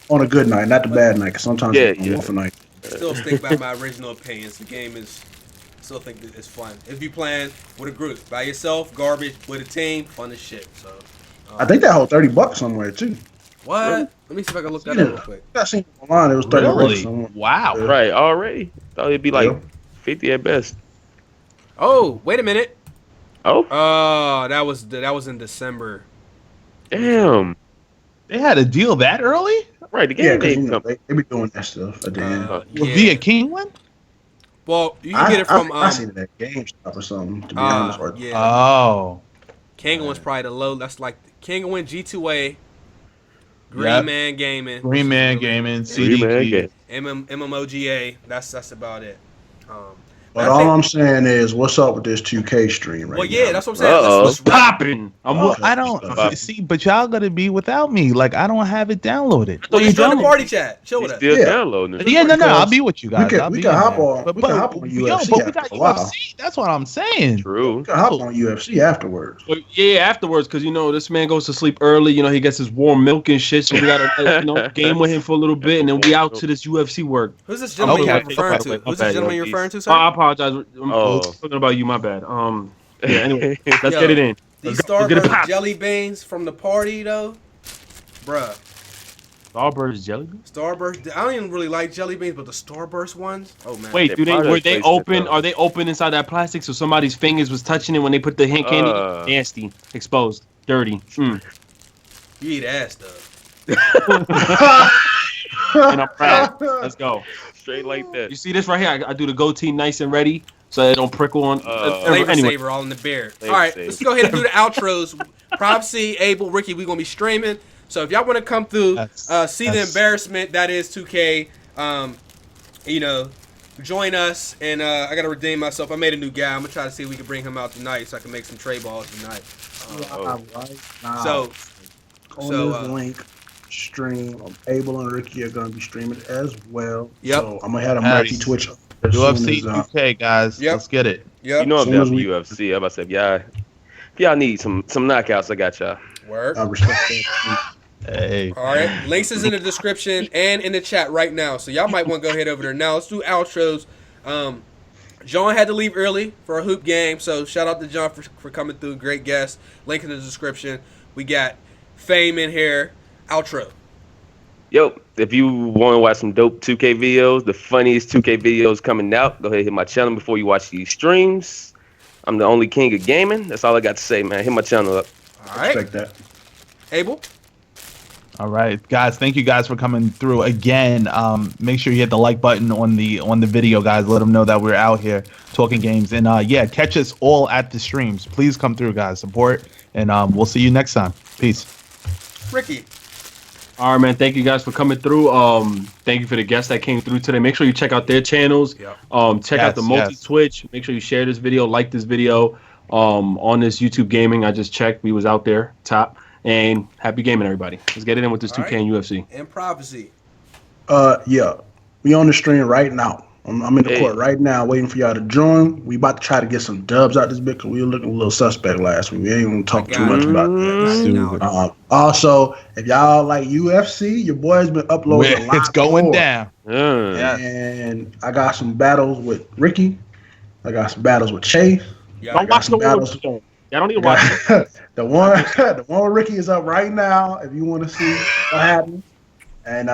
On a good night, not the bad night, because sometimes Yeah, it's yeah. off a night. Still stick by my original opinions. The game is. Still think that it's fun. If you playing with a group, by yourself, garbage. With a team, fun as shit. So. I think that whole $30 somewhere too. What? Let me see if I can look that up real quick. I seen it online. It was $30 Really? somewhere. Wow. Yeah. Right, already. Thought it'd be like Yeah. 50 at best. Oh, wait a minute. Oh, That was in December. damn. They had a deal that early? Right, the Yeah, game because day they be doing that stuff at the end. Via King one? Well, you can get it from I seen it at GameStop or something. To be honest, or yeah. Oh. Kangaroo's probably the low. That's like Kangaroo G2A, Green Yep. Man Gaming, Green Man Gaming, CDG. MMOGA. That's about it. But all I'm saying is, what's up with this 2K stream right well, yeah, now? that's what I'm saying. Uh-oh. Let's Popping. Well, I don't see, but y'all gotta be without me. Like I don't have it downloaded. Well, you you join the download party chat. Chill He's with us. still Yeah. downloading it. Yeah, no, Because I'll be with you guys. we I'll can be hop in there. on. We can hop on UFC but we got after a while. UFC. That's what I'm saying. True. We can hop on UFC afterwards. But yeah, afterwards, because this man goes to sleep early. He gets his warm milk and shit. So we gotta game with him for a little bit, and then we out to this UFC work. Who's this gentleman Okay. you're referring to? Who's this gentleman you're referring to, sir? I apologize. I'm Oh. talking about you. My bad. Yeah. Anyway, let's Yo, get it in. These Let's get it Starburst poppin'. jelly beans from the party though, bruh. Starburst jelly beans. Starburst. I don't even really like jelly beans, but the Starburst ones. Oh man. Wait, They were they placed open? it, though. Are they open inside that plastic so somebody's fingers was touching it when they put the hand candy? Nasty, exposed, dirty. You eat ass though. And I'm proud. Let's go. Straight like that. You see this right here? I do the goatee nice and ready so it don't prickle on. Flavor Anyway, saver all in the beer. Flavor All right, saver. let's go ahead and do the outros. Prop C, Abel, Ricky, we're gonna be streaming. So if y'all want to come through, see the embarrassment that is 2K. Join us, and I gotta redeem myself. I made a new guy. I'm gonna try to see if we can bring him out tonight, so I can make some trade balls tonight. Right now, So on this link stream, Abel and Ricky are going to be streaming as well. Yep. So I'm gonna have a Nice. multi Twitch. UFC 2K guys. Yep. Let's get it. Yep. You know I'm Soon down as for we- UFC. I'm about to say, if y'all need some knockouts, I got y'all. Word. I respect that. Hey. All right, links is in the description and in the chat right now, so y'all might want to go head over there now. Let's do outros. John had to leave early for a hoop game, so shout out to John for coming through. Great guest. Link in the description. We got Fame in here. Outro. Yo, if you want to watch some dope 2K videos, the funniest 2K videos coming out, go ahead and hit my channel before you watch these streams. I'm the only king of gaming. That's all I got to say, man. Hit my channel up. All right, Respect that. Abel. All right, guys. Thank you guys for coming through again. Make sure you hit the like button on the video, guys. Let them know that we're out here talking games. And yeah, catch us all at the streams. Please come through, guys. Support, and we'll see you next time. Peace. Ricky. all right, man. Thank you guys for coming through. Thank you for the guests that came through today. Make sure you check out their channels. Yep. Check out the multi Twitch. Make sure you share this video, like this video. On this YouTube gaming, I just checked. We was out there top. And happy gaming, everybody. Let's get it in with this 2K and UFC. And prophecy. Yeah, we on the stream right now. I'm in the court right now, waiting for y'all to join. We about to try to get some dubs out this bit because we were looking a little suspect last week. We ain't gonna talk too much about that. Also, if y'all like UFC, your boy's been uploading a lot. It's going more. down. Yeah. And I got some battles with Ricky. I got some battles with Chase. Yeah, Don't watch the battles. one. Y'all don't need to watch it. the one with Ricky is up right now. If you want to see what happened, and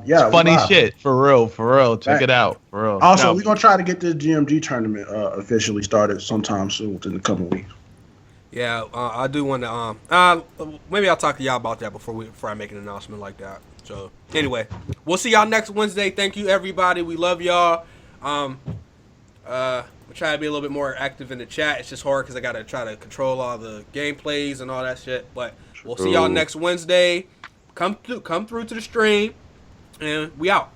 yeah, It's funny live. shit. For real. Check Right. it out. For real. Also, No. we're gonna try to get this GMG tournament officially started sometime soon, within a couple weeks. Yeah, I do want to. Maybe I'll talk to y'all about that before I make an announcement like that. So anyway, we'll see y'all next Wednesday. Thank you, everybody. We love y'all. We'll try to be a little bit more active in the chat. It's just hard because I gotta try to control all the gameplays and all that shit. But we'll see y'all next Wednesday. Come through to the stream, and we out.